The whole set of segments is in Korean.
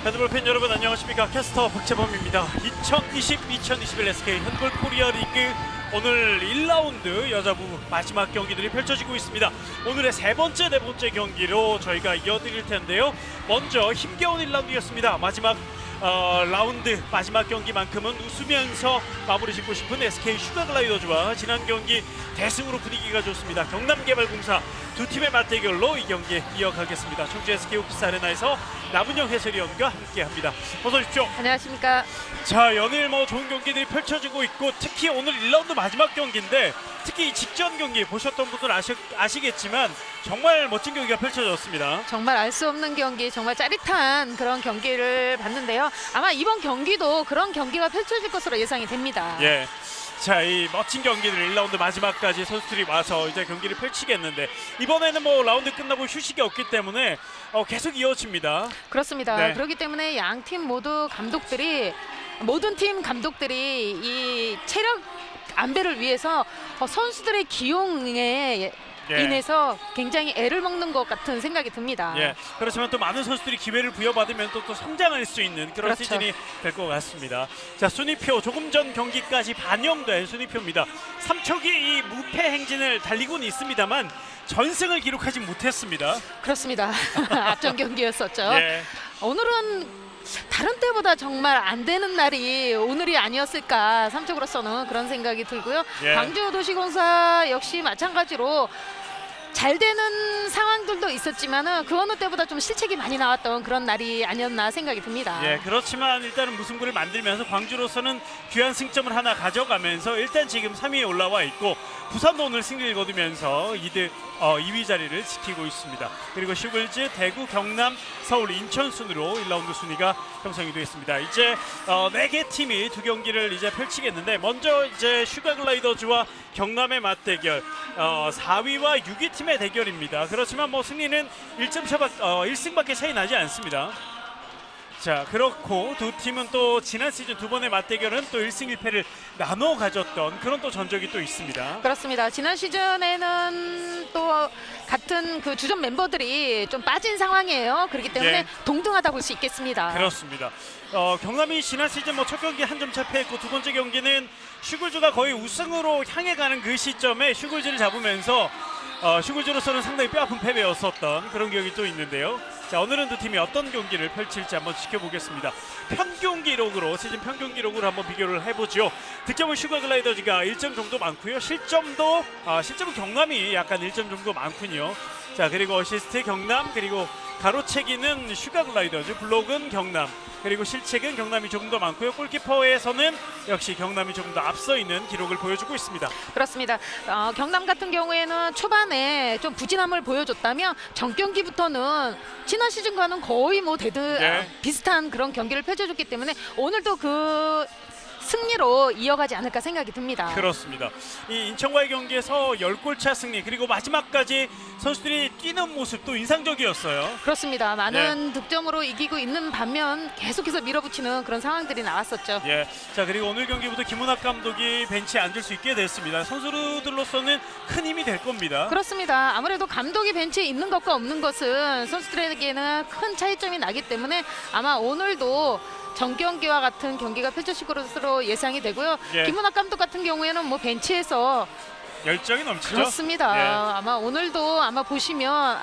핸드볼 팬 여러분 안녕하십니까. 캐스터 박재범입니다. 2020-2021 SK 핸드볼 코리아 리그 오늘 1라운드 여자부 마지막 경기들이 펼쳐지고 있습니다. 오늘의 세 번째, 네 번째 경기로 저희가 이어드릴 텐데요. 먼저 힘겨운 1라운드였습니다. 마지막 라운드 마지막 경기만큼은 웃으면서 마무리 짓고 싶은 SK 슈가글라이더즈와 지난 경기 대승으로 분위기가 좋습니다. 경남개발공사 두 팀의 맞대결로 이 경기 이어가겠습니다. 청주 SK 오피스 아레나에서 남은영 해설위원과 함께합니다. 어서 오십시오. 안녕하십니까. 자, 연일 좋은 경기들이 펼쳐지고 있고 특히 오늘 1라운드 마지막 경기인데 특히 이 직전 경기 보셨던 분들은 아시겠지만 정말 멋진 경기가 펼쳐졌습니다. 정말 알 수 없는 경기, 정말 짜릿한 그런 경기를 봤는데요. 아마 이번 경기도 그런 경기가 펼쳐질 것으로 예상이 됩니다. 예. 자, 이 멋진 경기들 1라운드 마지막까지 선수들이 와서 이제 경기를 펼치겠는데 이번에는 라운드 끝나고 휴식이 없기 때문에 계속 이어집니다. 그렇습니다. 네. 그렇기 때문에 양 팀 모두 감독들이 모든 팀 감독들이 이 체력 안배를 위해서 선수들의 기용에 예. 인해서 굉장히 애를 먹는 것 같은 생각이 듭니다. 예. 그렇지만 또 많은 선수들이 기회를 부여받으면 또 성장할 수 있는 그런 그렇죠. 시즌이 될 것 같습니다. 자, 순위표 조금 전 경기까지 반영된 순위표입니다. 삼척이 이 무패 행진을 달리고는 있습니다만 전승을 기록하지 못했습니다. 그렇습니다. 앞전 경기였었죠. 예. 오늘은 다른 때보다 정말 안 되는 날이 오늘이 아니었을까, 삼척으로서는 그런 생각이 들고요. 예. 광주도시공사 역시 마찬가지로 잘 되는 상황들도 있었지만은 그 어느 때보다 좀 실책이 많이 나왔던 그런 날이 아니었나 생각이 듭니다. 예, 그렇지만 일단은 무승부를 만들면서 광주로서는 귀한 승점을 하나 가져가면서 일단 지금 3위에 올라와 있고 부산도 오늘 승리를 거두면서 2위 자리를 지키고 있습니다. 그리고 슈글즈, 대구, 경남, 서울, 인천 순으로 1라운드 순위가 형성이 되었습니다. 이제 4개 팀이 두 경기를 이제 펼치겠는데 먼저 이제 슈가글라이더즈와 경남의 맞대결 4위와 6위 팀의 대결입니다. 그렇지만 승리는 1승밖에 차이 나지 않습니다. 자, 그렇고 두 팀은 또 지난 시즌 두 번의 맞대결은 또 1승 1패를 나눠 가졌던 그런 또 전적이 또 있습니다. 그렇습니다. 지난 시즌에는 또 같은 그 주전 멤버들이 좀 빠진 상황이에요. 그렇기 때문에 예. 동등하다 볼 수 있겠습니다. 그렇습니다. 경남이 지난 시즌 첫 경기 한 점 차 패했고 두 번째 경기는 슈글즈가 거의 우승으로 향해 가는 그 시점에 슈글즈를 잡으면서 슈글즈로서는 상당히 뼈아픈 패배였었던 그런 기억이 또 있는데요. 자, 오늘은 두 팀이 어떤 경기를 펼칠지 한번 지켜보겠습니다. 평균 기록으로 시즌 평균 기록으로 한번 비교를 해보죠. 득점은 슈가글라이더즈가 1점 정도 많고요. 실점은 경남이 약간 1점 정도 많군요. 자, 그리고 어시스트 경남, 그리고 가로채기는 슈가글라이더즈, 블록은 경남, 그리고 실책은 경남이 조금 더 많고요. 골키퍼에서는 역시 경남이 조금 더 앞서 있는 기록을 보여주고 있습니다. 그렇습니다. 경남 같은 경우에는 초반에 좀 부진함을 보여줬다면 전 경기부터는 지난 시즌과는 거의 네. 비슷한 그런 경기를 펼쳐줬기 때문에 오늘도 그 승리로 이어가지 않을까 생각이 듭니다. 그렇습니다. 이 인천과의 경기에서 10골차 승리, 그리고 마지막까지 선수들이 뛰는 모습도 인상적이었어요. 그렇습니다. 많은 득점으로 이기고 있는 반면 계속해서 밀어붙이는 그런 상황들이 나왔었죠. 예. 자, 그리고 오늘 경기부터 김은학 감독이 벤치에 앉을 수 있게 됐습니다. 선수들로서는 큰 힘이 될 겁니다. 그렇습니다. 아무래도 감독이 벤치에 있는 것과 없는 것은 선수들에게는 큰 차이점이 나기 때문에 아마 오늘도 전 경기와 같은 경기가 펼쳐질 것으로 예상이 되고요. 예. 김은학 감독 같은 경우에는 벤치에서 열정이 넘치죠. 그렇습니다. 예. 아마 오늘도 보시면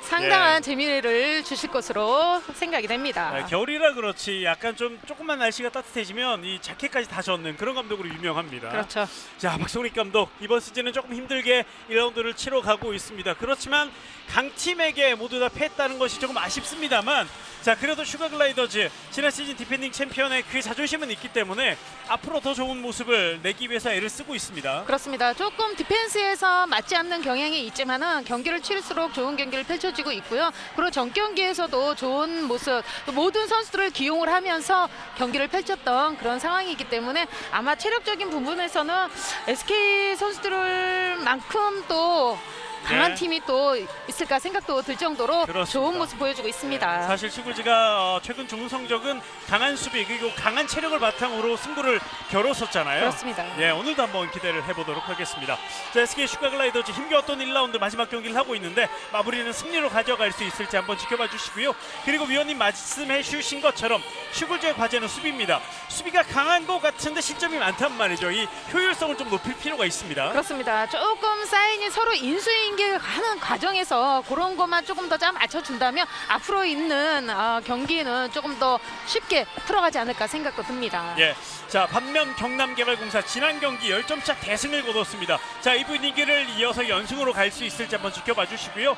상당한 재미를 주실 것으로 생각이 됩니다. 네, 겨울이라 그렇지 약간 조금만 날씨가 따뜻해지면 이 자켓까지 다 젖는 그런 감독으로 유명합니다. 그렇죠. 자, 박성익 감독 이번 시즌은 조금 힘들게 1라운드를 치러 가고 있습니다. 그렇지만 강팀에게 모두 다 패했다는 것이 조금 아쉽습니다만, 자, 그래도 슈가글라이더즈 지난 시즌 디펜딩 챔피언의 그 자존심은 있기 때문에 앞으로 더 좋은 모습을 내기 위해서 애를 쓰고 있습니다. 그렇습니다. 조금 디펜스에서 맞지 않는 경향이 있지만은 경기를 치를수록 좋은 경기를 펼쳐지고 있고요. 그리고 전 경기에서도 좋은 모습, 또 모든 선수들을 기용을 하면서 경기를 펼쳤던 그런 상황이기 때문에 아마 체력적인 부분에서는 SK 선수들만큼 또 강한 네. 팀이 또 있을까 생각도 들 정도로 그렇습니다. 좋은 모습 보여주고 있습니다. 사실 슈굴즈가 최근 좋은 성적은 강한 수비 그리고 강한 체력을 바탕으로 승부를 겨뤘었잖아요. 그렇습니다. 예, 오늘도 한번 기대를 해보도록 하겠습니다. 자, SK 슈가글라이더즈 힘겨웠던 1라운드 마지막 경기를 하고 있는데 마무리는 승리로 가져갈 수 있을지 한번 지켜봐 주시고요. 그리고 위원님 말씀해 주신 것처럼 슈굴즈의 과제는 수비입니다. 수비가 강한 것 같은데 실점이 많단 말이죠. 이 효율성을 좀 높일 필요가 있습니다. 그렇습니다. 조금 사인이 서로 인수인계하는 과정에서 그런 것만 조금 더 잘 맞춰준다면 앞으로 있는 경기는 조금 더 쉽게 풀어가지 않을까 생각도 듭니다. 예. 자, 반면 경남개발공사 지난 경기 10점차 대승을 거뒀습니다. 자, 이 분위기를 이어서 연승으로 갈 수 있을지 한번 지켜봐 주시고요.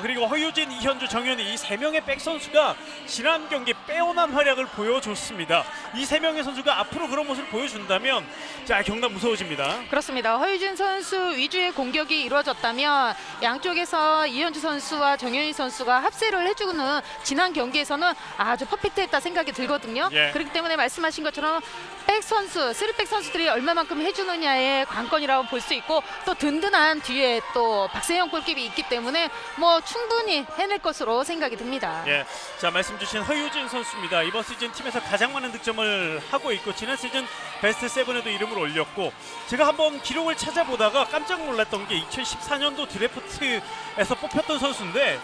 그리고 허유진, 이현주, 정현희 이 세 명의 백 선수가 지난 경기 빼어난 활약을 보여줬습니다. 이 세 명의 선수가 앞으로 그런 모습을 보여준다면 자, 경남 무서워집니다. 그렇습니다. 허유진 선수 위주의 공격이 이루어졌다면 양쪽에서 이현주 선수와 정현희 선수가 합세를 해주는 지난 경기에서는 아주 퍼펙트했다 생각이 들거든요. 예. 그렇기 때문에 말씀하신 것처럼 백 선수, 3백 선수들이 얼마만큼 해주느냐의 관건이라고 볼 수 있고 또 든든한 뒤에 또 박세영 골킵이 있기 때문에 뭐 충분히 해낼 것으로 생각이 듭니다. 예, 자 말씀 주신 허유진 선수입니다. 이번 시즌 팀에서 가장 많은 득점을 하고 있고 지난 시즌 베스트 7에도 이름을 올렸고 제가 한번 기록을 찾아보다가 깜짝 놀랐던 게 2014년도 드래프트에서 뽑혔던 선수인데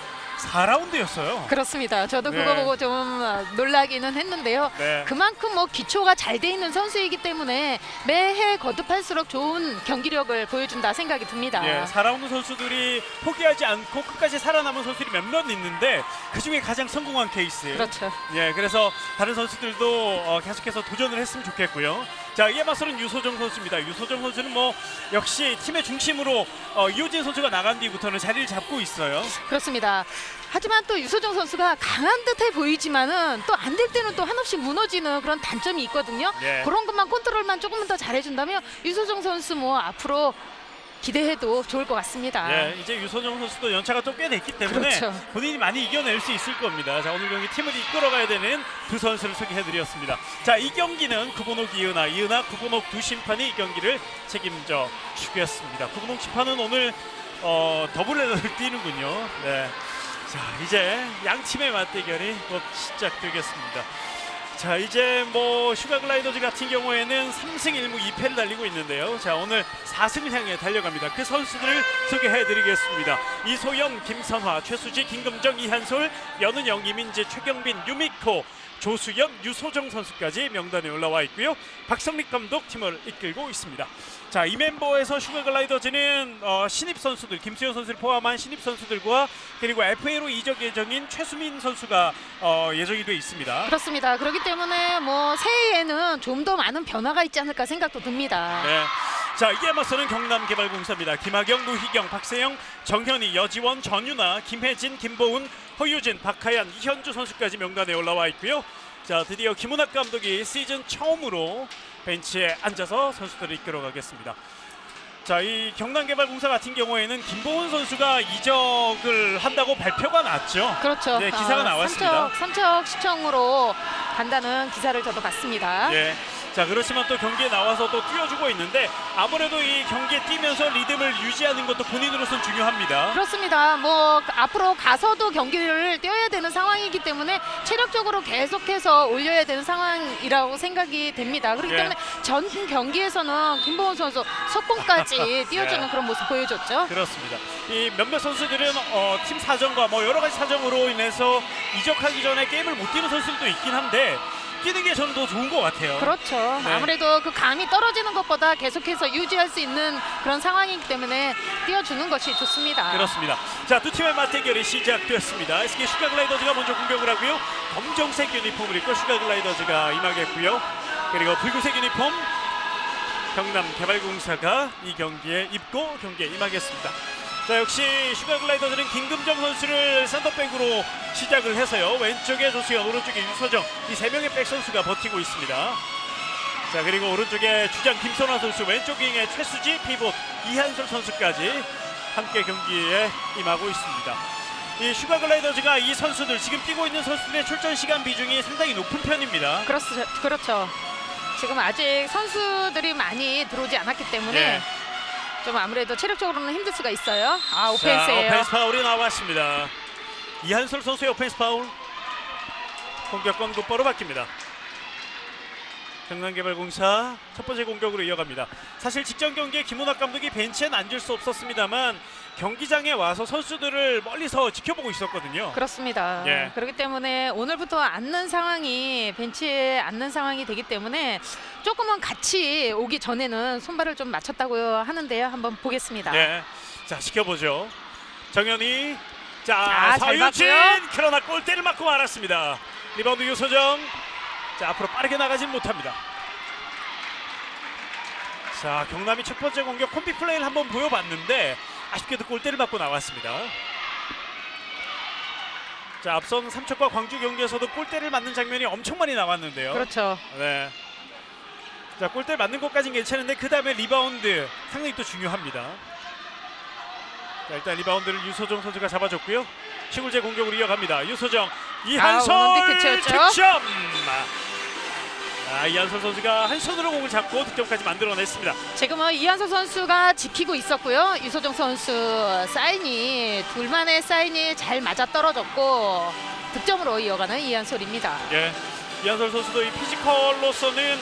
4라운드였어요. 그렇습니다. 저도 네. 그거 보고 좀 놀라기는 했는데요. 네. 그만큼 뭐 기초가 잘 돼 있는 선수이기 때문에 매해 거듭할수록 좋은 경기력을 보여준다 생각이 듭니다. 예, 4라운드 선수들이 포기하지 않고 끝까지 살아남은 선수들이 몇몇 있는데 그중에 가장 성공한 케이스. 그렇죠. 예, 그래서 다른 선수들도 계속해서 도전을 했으면 좋겠고요. 자, 이에 맞서는 유소정 선수입니다. 유소정 선수는 뭐 역시 팀의 중심으로 이호진 선수가 나간 뒤부터는 자리를 잡고 있어요. 그렇습니다. 하지만 또 유소정 선수가 강한 듯해 보이지만은 또 안 될 때는 또 한없이 무너지는 그런 단점이 있거든요. 예. 그런 것만 컨트롤만 조금만 더 잘해준다면 유소정 선수 뭐 앞으로 기대해도 좋을 것 같습니다. 예, 이제 유소정 선수도 연차가 좀 꽤 됐기 때문에 그렇죠. 본인이 많이 이겨낼 수 있을 겁니다. 자, 오늘 경기 팀을 이끌어가야 되는 두 선수를 소개해드렸습니다. 자, 이 경기는 구본옥, 이은하, 구본옥 두 심판이 이 경기를 책임져 주겠습니다. 구본옥 심판은 오늘 더블헤더를 뛰는군요. 네. 자, 이제 양 팀의 맞대결이 곧 시작되겠습니다. 자, 이제 뭐 슈가글라이더즈 같은 경우에는 3승 1무 2패를 달리고 있는데요. 자, 오늘 4승을 향해 달려갑니다. 그 선수들을 소개해드리겠습니다. 이소영, 김선화, 최수지, 김금정, 이한솔, 연은영, 이민재, 최경빈, 유미코, 조수연, 유소정 선수까지 명단에 올라와 있고요. 박성립 감독 팀을 이끌고 있습니다. 자, 이 멤버에서 슈가글라이더즈는 신입 선수들, 김수현 선수를 포함한 신입 선수들과 그리고 FA로 이적 예정인 최수민 선수가 예정이 돼 있습니다. 그렇습니다. 그렇기 때문에 뭐 새해에는 좀 더 많은 변화가 있지 않을까 생각도 듭니다. 네. 자, 이에 맞서는 경남개발공사입니다. 김학영, 노희경, 박세영, 정현희, 여지원, 전윤아, 김혜진, 김보은, 허유진, 박하연, 이현주 선수까지 명단에 올라와 있고요. 자, 드디어 김은학 감독이 시즌 처음으로 벤치에 앉아서 선수들을 이끌어가겠습니다. 자, 이 경남개발공사 같은 경우에는 김보은 선수가 이적을 한다고 발표가 났죠. 그렇죠. 네, 기사가 나왔습니다. 삼척 시청으로 간다는 기사를 저도 봤습니다. 예. 자, 그렇지만 또 경기에 나와서 또 뛰어주고 있는데 아무래도 이 경기에 뛰면서 리듬을 유지하는 것도 본인으로서는 중요합니다. 그렇습니다. 뭐 앞으로 가서도 경기를 뛰어야 되는 상황이기 때문에 체력적으로 계속해서 올려야 되는 상황이라고 생각이 됩니다. 그렇기 예. 때문에 전 경기에서는 김보은 선수 속공까지 띄워주는 예. 그런 모습 보여줬죠. 그렇습니다. 이 몇몇 선수들은 팀 사정과 뭐 여러 가지 사정으로 인해서 이적하기 전에 게임을 못 뛰는 선수들도 있긴 한데 뛰는 게 저는 더 좋은 것 같아요. 그렇죠. 네. 아무래도 그 감이 떨어지는 것보다 계속해서 유지할 수 있는 그런 상황이기 때문에 띄워주는 것이 좋습니다. 그렇습니다. 자, 두 팀의 맞대결이 시작되었습니다. SK 슈가글라이더즈가 먼저 공격을 하고요. 검정색 유니폼을 입고 슈가글라이더즈가 임하겠고요. 그리고 붉은색 유니폼 경남개발공사가 이 경기에 입고 경기에 임하겠습니다. 자, 역시 슈가글라이더즈는 김금정 선수를 센터백으로 시작을 해서요. 왼쪽에 조수현, 오른쪽에 유소정 이 세 명의 백 선수가 버티고 있습니다. 자, 그리고 오른쪽에 주장 김선화 선수, 왼쪽 윙에 최수지, 피봇 이한솔 선수까지 함께 경기에 임하고 있습니다. 이 슈가글라이더즈가 이 선수들 지금 뛰고 있는 선수들의 출전 시간 비중이 상당히 높은 편입니다. 그렇죠. 지금 아직 선수들이 많이 들어오지 않았기 때문에 네. 좀 아무래도 체력적으로는 힘들 수가 있어요. 아, 자, 오펜스예요. 오펜스 파울이 나왔습니다. 이한솔 선수의 오펜스 파울. 공격권 곧바로 바뀝니다. 경남개발공사 첫 번째 공격으로 이어갑니다. 사실 직전 경기에 김은학 감독이 벤치엔 앉을 수 없었습니다만 경기장에 와서 선수들을 멀리서 지켜보고 있었거든요. 그렇습니다. 예. 그렇기 때문에 오늘부터 앉는 상황이 벤치에 앉는 상황이 되기 때문에 조금은 같이 오기 전에는 손발을 좀 맞췄다고 하는데요. 한번 보겠습니다. 네, 자 지켜보죠. 정현이, 자 아, 잘 서유진, 봤고요. 그러나 골대를 맞고 말았습니다. 리바운드 유소정. 자 앞으로 빠르게 나가진 못합니다. 자 경남이 첫 번째 공격 콤비 플레이를 한번 보여봤는데 아쉽게도 골대를 맞고 나왔습니다. 자 앞선 삼척과 광주 경기에서도 골대를 맞는 장면이 엄청 많이 나왔는데요. 그렇죠. 네. 자 골대 맞는 것까지는 괜찮은데 그 다음에 리바운드 상당히 또 중요합니다. 자, 일단 리바운드를 유소정 선수가 잡아줬고요. 시골제 공격으로 이어갑니다. 유소정, 이한솔 원원킥 캐치였죠? 득점. 이한솔 선수가 한 손으로 공을 잡고 득점까지 만들어냈습니다. 지금은 이한솔 선수가 지키고 있었고요. 유소정 선수 사인이 둘만의 사인이 잘 맞아 떨어졌고 득점으로 이어가는 이한솔입니다. 예, 이한솔 선수도 이 피지컬로서는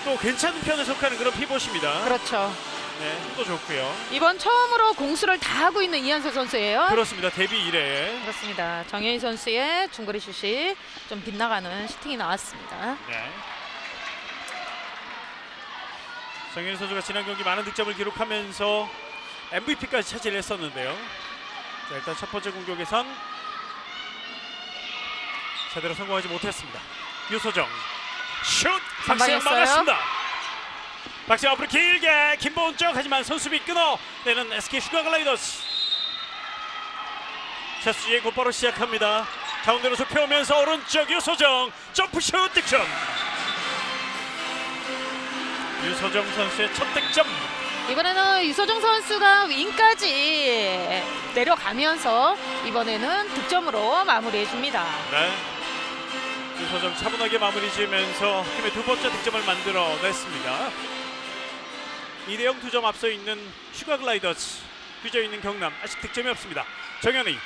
또 괜찮은 편에 속하는 그런 피봇입니다. 그렇죠. 네, 힘도 좋고요. 이번 처음으로 공수를 다 하고 있는 이한솔 선수예요. 그렇습니다. 데뷔 이래. 그렇습니다. 정현희 선수의 중거리 슛이 좀 빗나가는 슈팅이 나왔습니다. 네. 정현희 선수가 지난 경기 많은 득점을 기록하면서 MVP까지 차지를 했었는데요. 자, 일단 첫 번째 공격에선 제대로 성공하지 못했습니다. 유소정 슛! 박세영 선방했어요. 막았습니다. 박세영 앞으로 길게 김보은 쪽, 하지만 선수비 끊어내는 SK 슈가글라이더스. 최수지의 곧바로 시작합니다. 가운데로 좁혀오면서 오른쪽 유소정 점프슛 득점. 유소정 선수의 첫 득점. 이번에는 유소정 선수가 윙까지 내려가면서 이번에는 득점으로 마무리해줍니다. 네. 유소정 차분하게 마무리 지으면서 팀의 두 번째 득점을 만들어냈습니다. 2대0 2점 앞서 있는 슈가글라이더스, 뒤져 있는 경남 아직 득점이 없습니다. 정현희,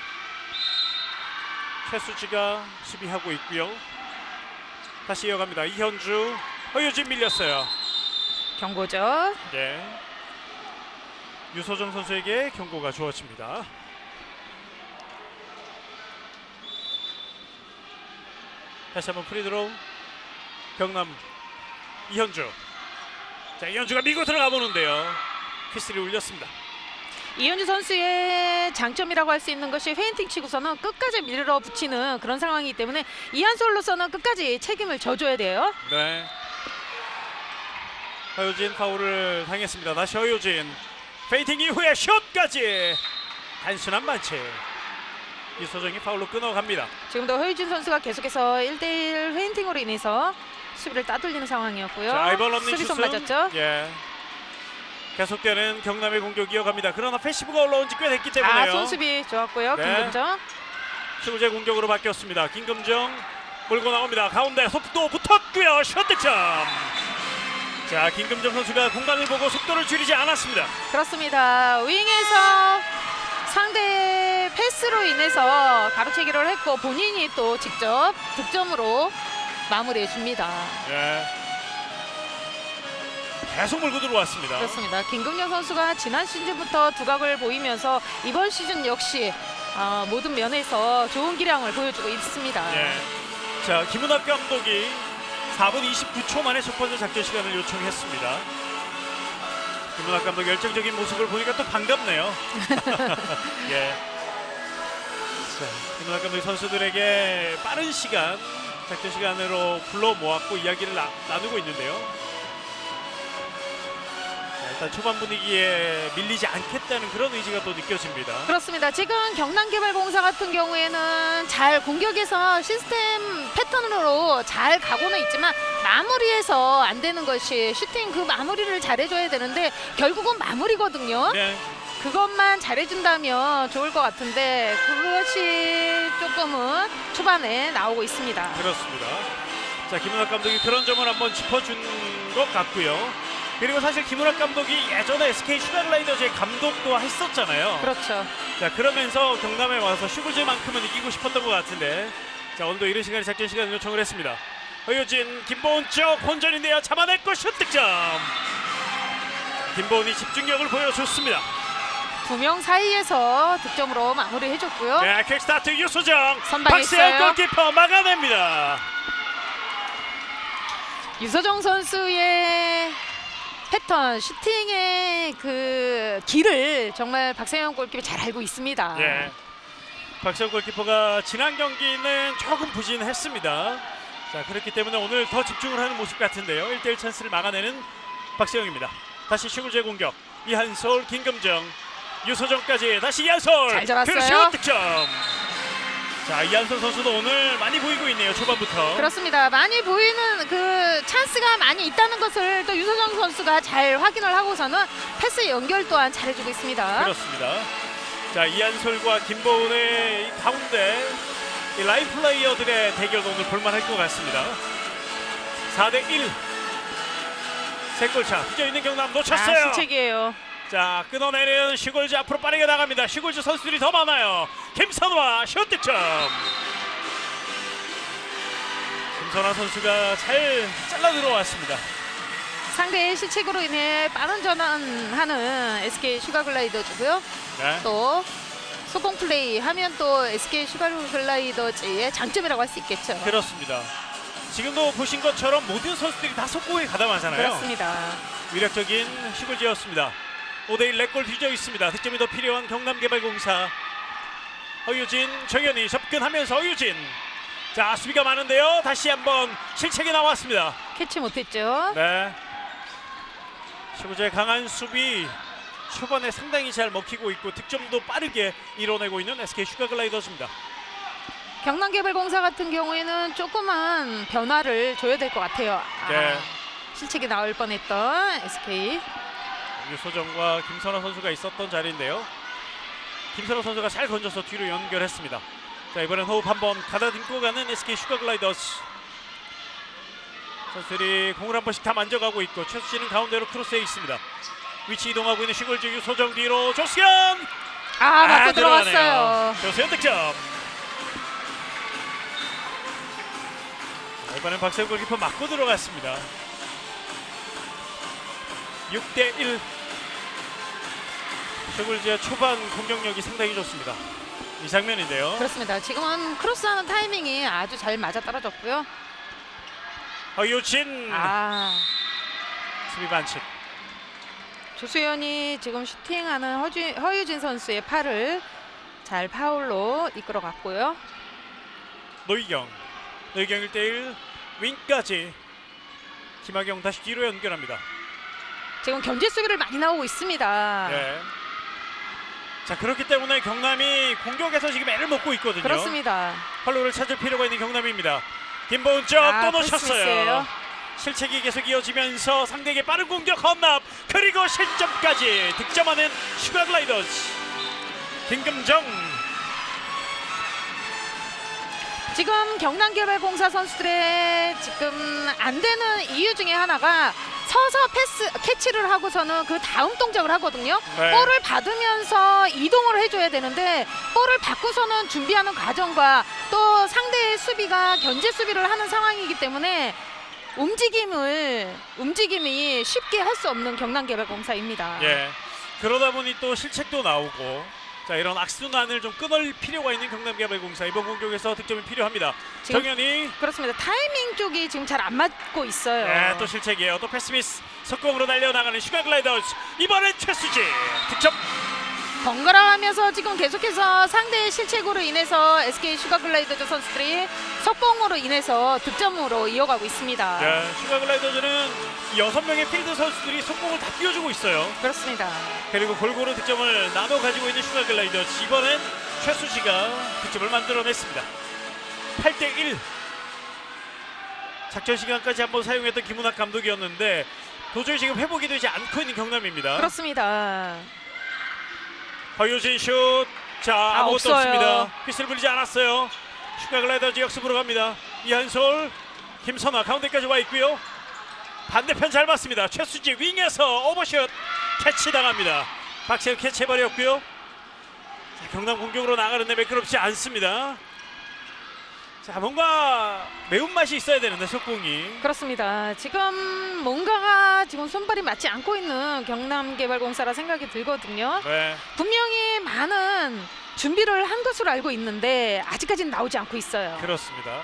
최수지가 수비하고 있고요. 다시 이어갑니다. 이현주, 허유진 밀렸어요. 경고죠. 네. 유소정 선수에게 경고가 주어집니다. 다시 한번 프리드로우. 경남 이현주. 자, 이현주가 밀고 들어가 보는데요. 피스를 울렸습니다. 이현주 선수의 장점이라고 할 수 있는 것이 페인팅 치고서는 끝까지 밀어붙이는 그런 상황이기 때문에 이한솔로서는 끝까지 책임을 져줘야 돼요. 네. 허유진 파울을 당했습니다. 다시 허유진. 페인팅 이후에 슛까지. 단순한 반칙. 유소정이 파울로 끊어갑니다. 지금도 허유진 선수가 계속해서 1대1 페인팅으로 인해서 수비를 따돌리는 상황이었고요. 자, 아이번 런닝 수비손 슛은 맞았죠? 예. 계속되는 경남의 공격이 이어갑니다. 그러나 패시브가 올라온 지 꽤 됐기 때문에요. 손수비 좋았고요. 네. 김금정. 수제 공격으로 바뀌었습니다. 김금정 몰고 나옵니다. 가운데 속도 붙었고요. 슛 득점. 자, 김금정 선수가 공간을 보고 속도를 줄이지 않았습니다. 그렇습니다. 윙에서 상대 패스로 인해서 가로채기를 했고 본인이 또 직접 득점으로 마무리해 줍니다. 예. 계속 몰고 들어왔습니다. 그렇습니다. 김금정 선수가 지난 시즌부터 두각을 보이면서 이번 시즌 역시 모든 면에서 좋은 기량을 보여주고 있습니다. 예. 자, 김은학 감독이 4분 29초 만에 첫 번째 작전 시간을 요청했습니다. 김은학 감독 열정적인 모습을 보니까 또 반갑네요. 예. 자, 김은학 감독이 선수들에게 빠른 시간 작전 시간으로 불러 모았고 이야기를 나누고 있는데요. 자, 일단 초반 분위기에 밀리지 않겠다는 그런 의지가 또 느껴집니다. 그렇습니다. 지금 경남개발공사 같은 경우에는 잘 공격에서 시스템 패턴으로 잘 가고는 있지만 마무리해서 안 되는 것이 슈팅 그 마무리를 잘해줘야 되는데 결국은 마무리거든요. 네. 그것만 잘해준다면 좋을 것 같은데 그것이 조금은 초반에 나오고 있습니다. 그렇습니다. 자, 김은학 감독이 그런 점을 한번 짚어준 것 같고요. 그리고 사실 김은학 감독이 예전에 SK 슈가글라이더즈의 감독도 했었잖아요. 그렇죠. 자, 그러면서 경남에 와서 슈글즈만큼은 이기고 싶었던 것 같은데, 자, 오늘도 이른 시간에 작전 시간을 요청을 했습니다. 허유진, 김보은 쪽 혼전인데요. 잡아냈고 슛 득점. 김보은이 집중력을 보여줬습니다. 두 명 사이에서 득점으로 마무리해줬고요. 네, 킥스타트 유소정, 선방했어요. 박세영 골키퍼 막아냅니다. 유소정 선수의 패턴, 슈팅의 그 길을 정말 박세영 골키퍼 잘 알고 있습니다. 예. 박세영 골키퍼가 지난 경기는 조금 부진했습니다. 자, 그렇기 때문에 오늘 더 집중을 하는 모습 같은데요. 1대1 찬스를 막아내는 박세영입니다. 다시 슈글즈의 공격. 이한솔, 김금정, 유소정까지 다시 이한솔. 잘 잡았어요. 슛 득점. 자, 이한솔 선수도 오늘 많이 보이고 있네요. 초반부터. 그렇습니다. 많이 보이는 그 찬스가 많이 있다는 것을 또 유소정 선수가 잘 확인을 하고서는 패스 연결 또한 잘해주고 있습니다. 그렇습니다. 자, 이한솔과 김보은의 이 가운데 이 라인 플레이어들의 대결도 오늘 볼만할 것 같습니다. 4대1 세골차 뒤져있는 경남 놓쳤어요. 실책이에요. 자, 끊어내는 슈골즈 앞으로 빠르게 나갑니다. 슈골즈 선수들이 더 많아요. 김선화 슛 득점. 김선화 선수가 잘 잘라 들어왔습니다. 상대의 실책으로 인해 빠른 전환하는 SK 슈가글라이더즈고요. 네. 또 소공 플레이 하면 또 SK 슈가글라이더즈의 장점이라고 할 수 있겠죠. 그렇습니다. 지금도 보신 것처럼 모든 선수들이 다 속공에 가담하잖아요. 그렇습니다. 위력적인 슈골즈였습니다. 5대1 렉골 뒤져 있습니다. 득점이 더 필요한 경남개발공사. 허유진, 정현이 접근하면서 허유진. 자, 수비가 많은데요. 다시 한번 실책이 나왔습니다. 캐치 못했죠. 네. 슈골즈의 강한 수비 초반에 상당히 잘 먹히고 있고 득점도 빠르게 이뤄내고 있는 SK 슈가글라이더즈입니다. 경남개발공사 같은 경우에는 조그만 변화를 줘야 될 것 같아요. 네. 실책이 나올 뻔했던 SK. 유소정과 김선호 선수가 있었던 자리인데요. 김선호 선수가 잘 건져서 뒤로 연결했습니다. 자, 이번엔 호흡 한번 가다듬고 가는 SK 슈가글라이더즈. 선수들이 공을 한 번씩 다 만져가고 있고 최수진은 가운데로 크로스해 있습니다. 위치 이동하고 있는 슈골즈 유소정 뒤로 조수현. 맞고 들어갔어요. 조수현 득점. 자, 이번엔 박세훈 골키퍼 맞고 들어갔습니다. 6대1. 슈골즈의 초반 공격력이 상당히 좋습니다. 이 장면인데요. 그렇습니다. 지금은 크로스하는 타이밍이 아주 잘 맞아 떨어졌고요. 허유진 수비 반칙. 조수현이 지금 슈팅하는 허유진 선수의 팔을 잘 파울로 이끌어갔고요. 노희경 1대1 윙까지. 김하경 다시 뒤로 연결합니다. 지금 견제 수비를 많이 나오고 있습니다. 네. 자, 그렇기 때문에 경남이 공격에서 지금 애를 먹고 있거든요. 그렇습니다. 팔로를 찾을 필요가 있는 경남입니다. 김보은 쪽 또 놓쳤어요. 실책이 계속 이어지면서 상대에게 빠른 공격 헌납, 그리고 실점까지 득점하는 슈가글라이더즈. 김금정. 지금 경남개발공사 선수들의 지금 안 되는 이유 중에 하나가 서서 패스 캐치를 하고서는 그 다음 동작을 하거든요. 네. 볼을 받으면서 이동을 해줘야 되는데 볼을 받고서는 준비하는 과정과 또 상대의 수비가 견제 수비를 하는 상황이기 때문에 움직임이 쉽게 할 수 없는 경남개발공사입니다. 예. 그러다 보니 또 실책도 나오고, 자, 이런 악순환을 좀 끊을 필요가 있는 경남개발공사. 이번 공격에서 득점이 필요합니다. 지금 정현이. 그렇습니다. 타이밍 쪽이 지금 잘 안 맞고 있어요. 네, 또 실책이에요. 또 패스미스. 속공으로 달려나가는 슈가글라이더즈. 이번엔 최수지 득점. 번갈아가면서 지금 계속해서 상대의 실책으로 인해서 SK 슈가글라이더즈 선수들이 석봉으로 인해서 득점으로 이어가고 있습니다. 네, 슈가글라이더즈는 6명의 필드 선수들이 속공을 다 띄워주고 있어요. 그렇습니다. 그리고 골고루 득점을 나눠 가지고 있는 슈가글라이더즈. 이번엔 최수지가 득점을 만들어냈습니다. 8대1. 작전 시간까지 한번 사용했던 김은학 감독이었는데 도저히 지금 회복이 되지 않고 있는 경남입니다. 그렇습니다. 허유진 슛. 자, 아무것도 없어요. 없습니다. 휘슬 불리지 않았어요. 슈가글라이더즈 역습으로 갑니다. 이한솔, 김선아 가운데까지 와 있고요. 반대편 잘 봤습니다. 최수지 윙에서 오버슛 캐치당합니다. 박세우 캐치해버렸고요. 자, 경남 공격으로 나가는데 매끄럽지 않습니다. 자, 뭔가 매운맛이 있어야 되는데 속공이. 그렇습니다. 지금 뭔가가 지금 손발이 맞지 않고 있는 경남개발공사라 생각이 들거든요. 네. 분명히 많은 준비를 한 것으로 알고 있는데 아직까지는 나오지 않고 있어요. 그렇습니다.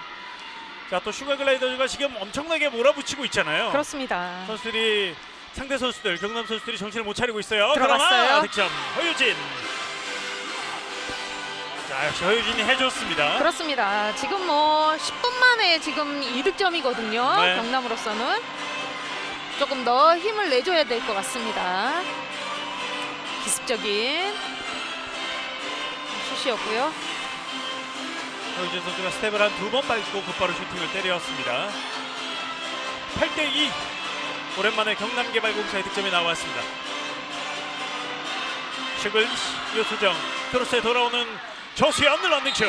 자, 또 슈가글라이더즈가 지금 엄청나게 몰아붙이고 있잖아요. 그렇습니다. 선수들이 상대 선수들 경남 선수들이 정신을 못 차리고 있어요. 들어갔어요. 그러나 득점 허유진. 자, 역시 허유진이 해줬습니다. 그렇습니다. 지금 뭐 10분 만에 지금 2득점이거든요. 네. 경남으로서는 조금 더 힘을 내줘야 될 것 같습니다. 기습적인 슛이었고요. 허유진 선수가 스텝을 한 2번 밟고 곧바로 슈팅을 때렸습니다. 8대2. 오랜만에 경남개발공사의 득점이 나왔습니다. 슈글스, 유수정, 크로스에 돌아오는 조수현 런닝슛.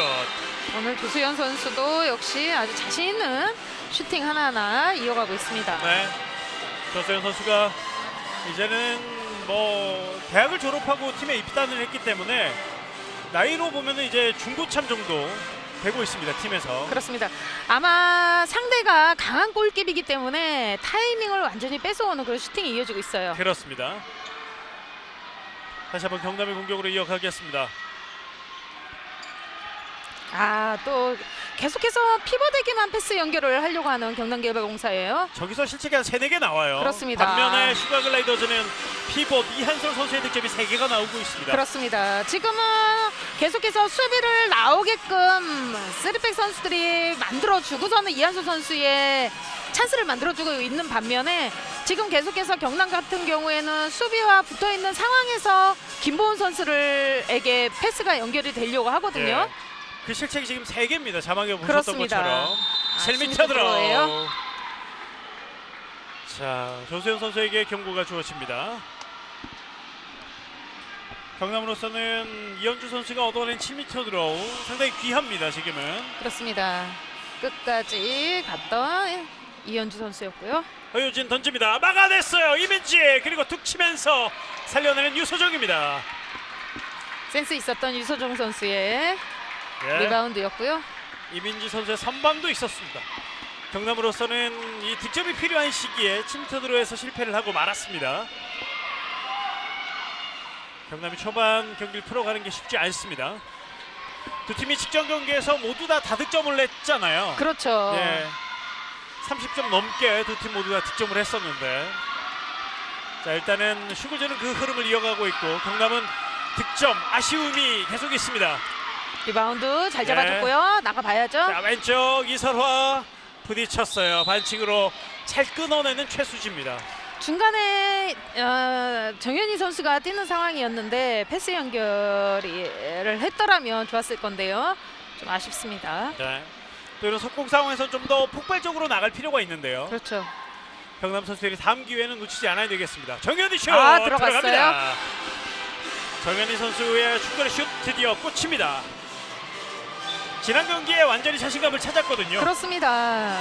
오늘 조수현 선수도 역시 아주 자신 있는 슈팅 하나하나 이어가고 있습니다. 네. 조수현 선수가 이제는 뭐 대학을 졸업하고 팀에 입단을 했기 때문에 나이로 보면은 이제 중고참 정도 되고 있습니다. 팀에서. 그렇습니다. 아마 상대가 강한 골킵이기 때문에 타이밍을 완전히 뺏어오는 그런 슈팅이 이어지고 있어요. 그렇습니다. 다시 한번 경남의 공격으로 이어가겠습니다. 또 계속해서 피벗에게만 패스 연결을 하려고 하는 경남개발공사예요. 저기서 실책이 한 3-4개 나와요. 그렇습니다. 반면에 슈가글라이더즈는 피벗 이한솔 선수의 득점이 3개가 나오고 있습니다. 그렇습니다. 지금은 계속해서 수비를 나오게끔 3백 선수들이 만들어주고서는 이한수 선수의 찬스를 만들어주고 있는 반면에 지금 계속해서 경남 같은 경우에는 수비와 붙어있는 상황에서 김보은 선수에게 패스가 연결이 되려고 하거든요. 예. 그 실책이 지금 3개입니다. 자막에 보셨던 그렇습니다. 것처럼. 7m 들어. 들어예요. 자, 조수현 선수에게 경고가 주어집니다. 경남으로서는 이현주 선수가 얻어낸 7m 들어 상당히 귀합니다. 지금은. 그렇습니다. 끝까지 갔던 이현주 선수였고요. 허유진 던집니다. 막아냈어요. 이민지. 그리고 툭 치면서 살려내는 유소정입니다. 센스 있었던 유소정 선수의 예. 리바운드였고요. 이민지 선수의 선방도 있었습니다. 경남으로서는 이 득점이 필요한 시기에 침투드로에서 실패를 하고 말았습니다. 경남이 초반 경기를 풀어가는 게 쉽지 않습니다. 두 팀이 직전 경기에서 모두 다 다득점을 냈잖아요. 그렇죠. 예, 30점 넘게 두 팀 모두 다 득점을 했었는데, 자, 일단은 슈글즈는 그 흐름을 이어가고 있고 경남은 득점 아쉬움이 계속 있습니다. 리바운드 잘 잡아줬고요. 나가봐야죠. 자, 왼쪽 이설화 부딪혔어요. 반칙으로 잘 끊어내는 최수지입니다. 중간에 정현희 선수가 뛰는 상황이었는데 패스 연결을 했더라면 좋았을 건데요. 좀 아쉽습니다. 네. 또 이런 속공 상황에서 좀 더 폭발적으로 나갈 필요가 있는데요. 그렇죠. 경남 선수들이 다음 기회는 놓치지 않아야 되겠습니다. 정현희 슛 들어갔어요. 들어갑니다. 정현희 선수의 중거리 슛 드디어 꽂힙니다. 지난 경기에 완전히 자신감을 찾았거든요. 그렇습니다.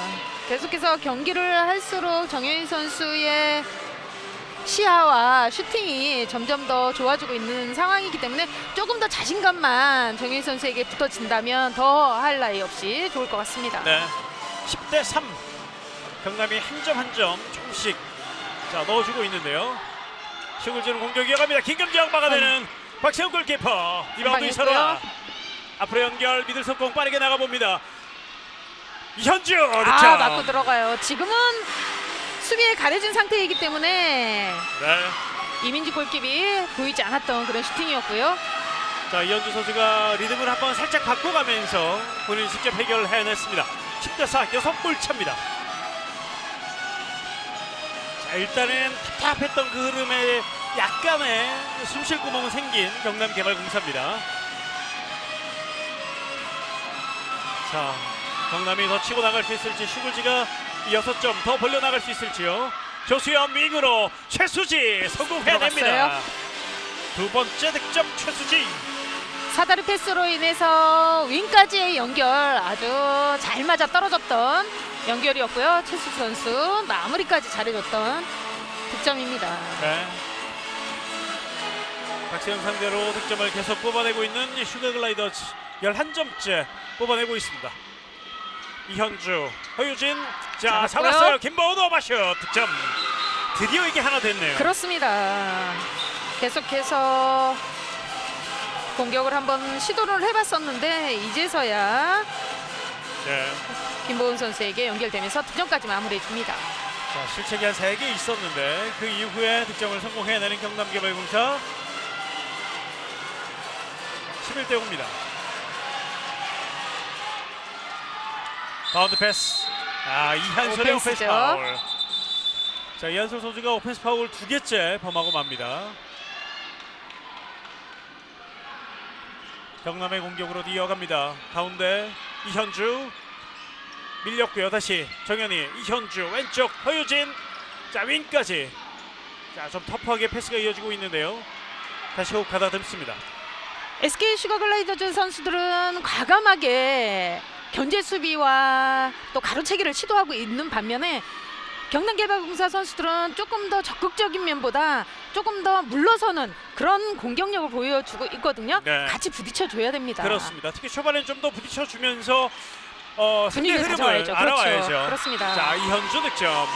계속해서 경기를 할수록 정현희 선수의 시야와 슈팅이 점점 더 좋아지고 있는 상황이기 때문에 조금 더 자신감만 정현희 선수에게 붙어진다면 더 할 나위 없이 좋을 것 같습니다. 네. 10대3. 경남이 한 점 한 점 조금씩 자 넣어주고 있는데요. 슈글즈는 공격 이어갑니다. 김경정 막아내는 박세훈 골키퍼. 리바운드 이설화. 앞으로 연결 미들 속공 빠르게 나가봅니다. 이현주 득점. 맞고 들어가요. 지금은 수비에 가려진 상태이기 때문에 네. 이민지 골킵이 보이지 않았던 그런 슈팅이었고요. 자, 이현주 선수가 리듬을 한번 살짝 바꿔가면서 본인이 직접 해결을 해냈습니다. 10대4 6골 차입니다. 자, 일단은 답답했던 그 흐름에 약간의 숨쉴 구멍은 생긴 경남개발공사입니다. 자, 경남이 더 치고 나갈 수 있을지, 슈글즈가 6점 더 벌려나갈 수 있을지요. 조수현 윙으로 최수지 성공해냅니다. 들어갔어요. 두 번째 득점 최수지. 사다리 패스로 인해서 윙까지의 연결 아주 잘 맞아 떨어졌던 연결이었고요. 최수 선수 마무리까지 잘해줬던 득점입니다. 네. 박세영 상대로 득점을 계속 뽑아내고 있는 슈가글라이더즈 11점째 뽑아내고 있습니다. 이현주, 허유진, 자 잡았고요. 잡았어요. 김보은 오버슛 득점. 드디어 이게 하나 됐네요. 그렇습니다. 계속해서 공격을 한번 시도를 해봤었는데 이제서야 네. 김보은 선수에게 연결되면서 득점까지 마무리해줍니다. 자, 실책이 한 3개 있었는데 그 이후에 득점을 성공해내는 경남개발공사. 11대 5입니다. 바운드 패스. 이한솔의 오펜스 오펜스죠. 파울. 자, 이한솔 선수가 오펜스 파울 2개째 범하고 맙니다. 경남의 공격으로 이어갑니다. 가운데 이현주 밀렸고요. 다시 정현이, 이현주 왼쪽 허유진, 자 윙까지. 자, 좀 터프하게 패스가 이어지고 있는데요. 다시 호흡 가다듬습니다. SK 슈가글라이더즈 선수들은 과감하게 견제 수비와 또 가로채기를 시도하고 있는 반면에 경남개발공사 선수들은 조금 더 적극적인 면보다 조금 더 물러서는 그런 공격력을 보여주고 있거든요. 네. 같이 부딪혀줘야 됩니다. 그렇습니다. 특히 초반엔 좀 더 부딪혀주면서 상대 분위기를 흐름을 가져와야죠. 알아와야죠. 그렇죠. 그렇습니다. 자, 이현주 득점.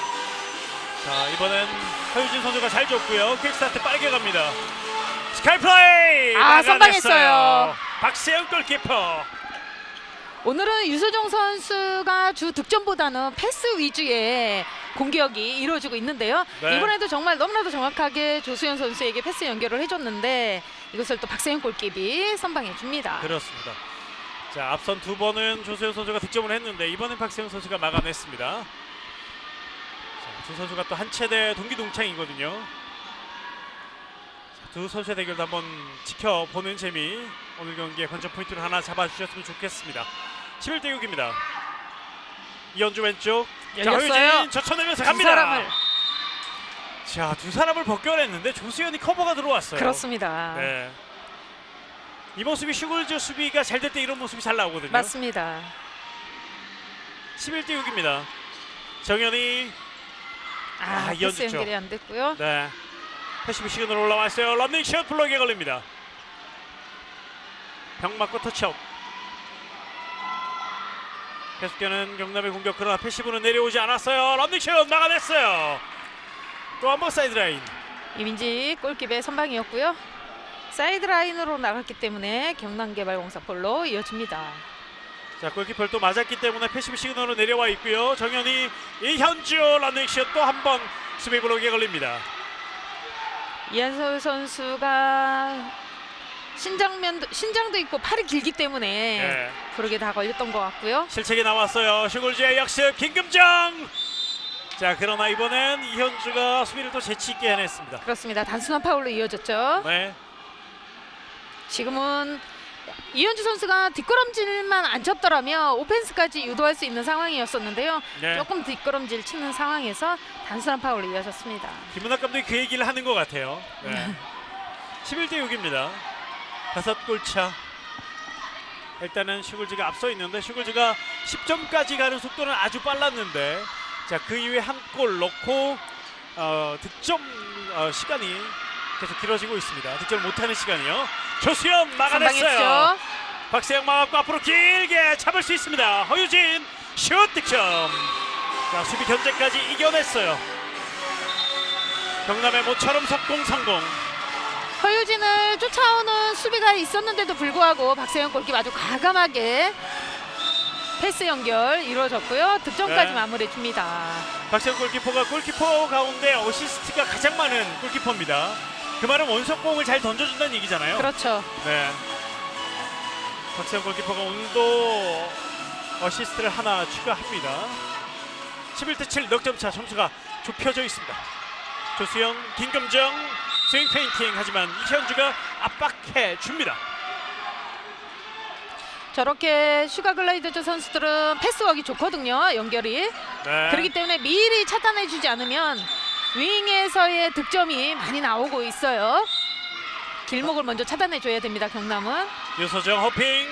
자, 이번엔 허유진 선수가 잘 줬고요. 퀵스타트 빠르게 갑니다. 스카이플레이 선방했어요. 박세영 골키퍼. 오늘은 유소정 선수가 주 득점보다는 패스 위주의 공격이 이루어지고 있는데요. 네. 이번에도 정말 너무나도 정확하게 조수현 선수에게 패스 연결을 해줬는데 이것을 또 박세영 골킵이 선방해 줍니다. 그렇습니다. 자, 앞선 2번은 조수현 선수가 득점을 했는데 이번엔 박세영 선수가 막아냈습니다. 자, 두 선수가 또 한 체대 동기 동창이거든요. 자, 두 선수의 대결도 한번 지켜보는 재미, 오늘 경기의 관전 포인트를 하나 잡아주셨으면 좋겠습니다. 11대 6입니다. 이현주 왼쪽, 자, 열렸어요. 허유진 젖혀내면서 두 갑니다. 사람을. 자, 두 사람을 벗겨냈는데 조수현이 커버가 들어왔어요. 그렇습니다. 네. 이 모습이 슈글즈 수비가 잘 될 때 이런 모습이 잘 나오거든요. 맞습니다. 11대 6입니다. 정현이, 이현주 패스 쪽. 연결이 안 됐고요. 네, 패시브 시그널 올라왔어요. 런닝샷 블록에 걸립니다. 벽 맞고 터치아웃. 계속되는 경남의 공격, 그러나 패시브는 내려오지 않았어요. 런닝샷 막아냈어요. 또 한 번 사이드라인. 이민지 골킵의 선방이었고요. 사이드라인으로 나갔기 때문에 경남개발공사 볼로 이어집니다. 자, 골키퍼를 또 맞았기 때문에 패시브 시그널로 내려와 있고요. 정현이, 이현주 런닝샷 또 한 번 수비 블록에 걸립니다. 이한솔 선수가 신장도 있고 팔이 길기 때문에 네. 그러게 다 걸렸던 것 같고요. 실책이 나왔어요. 슈글즈의 역습 김금정. 자, 그러나 이번엔 이현주가 수비를 또 재치 있게 해냈습니다. 그렇습니다. 단순한 파울로 이어졌죠. 네. 지금은 이현주 선수가 뒷걸음질만 안 쳤더라면 오펜스까지 유도할 수 있는 상황이었었는데요. 네. 조금 뒷걸음질 치는 상황에서 단순한 파울로 이어졌습니다. 김문학 감독이 그 얘기를 하는 것 같아요. 네. 11대 6입니다. 5골 차. 일단은 슈글즈가 앞서 있는데 슈글즈가 10점까지 가는 속도는 아주 빨랐는데, 자, 그 이후에 한 골 넣고 득점 시간이 계속 길어지고 있습니다. 득점을 못하는 시간이요. 조수현 막아냈어요. 선방했죠. 박세영 막았고 앞으로 길게 잡을 수 있습니다. 허유진 슛 득점. 자, 수비 견제까지 이겨냈어요. 경남의 모처럼 속공 성공. 허유진을 쫓아오는 수비가 있었는데도 불구하고 박세영 골키퍼 아주 과감하게 패스 연결 이루어졌고요. 득점까지 네. 마무리해 줍니다. 박세영 골키퍼가 골키퍼 가운데 어시스트가 가장 많은 골키퍼입니다. 그 말은 원석공을 잘 던져준다는 얘기잖아요. 그렇죠. 네. 박세영 골키퍼가 오늘도 어시스트를 하나 추가합니다. 11대 7 넉점 차, 점수가 좁혀져 있습니다. 조수영, 김금정 스윙 페인팅, 하지만 이현주가 압박해 줍니다. 저렇게 슈가글라이더즈 선수들은 패스워크가 좋거든요. 연결이. 네. 그렇기 때문에 미리 차단해주지 않으면 윙에서의 득점이 많이 나오고 있어요. 길목을 먼저 차단해줘야 됩니다. 경남은. 유소정 호핑,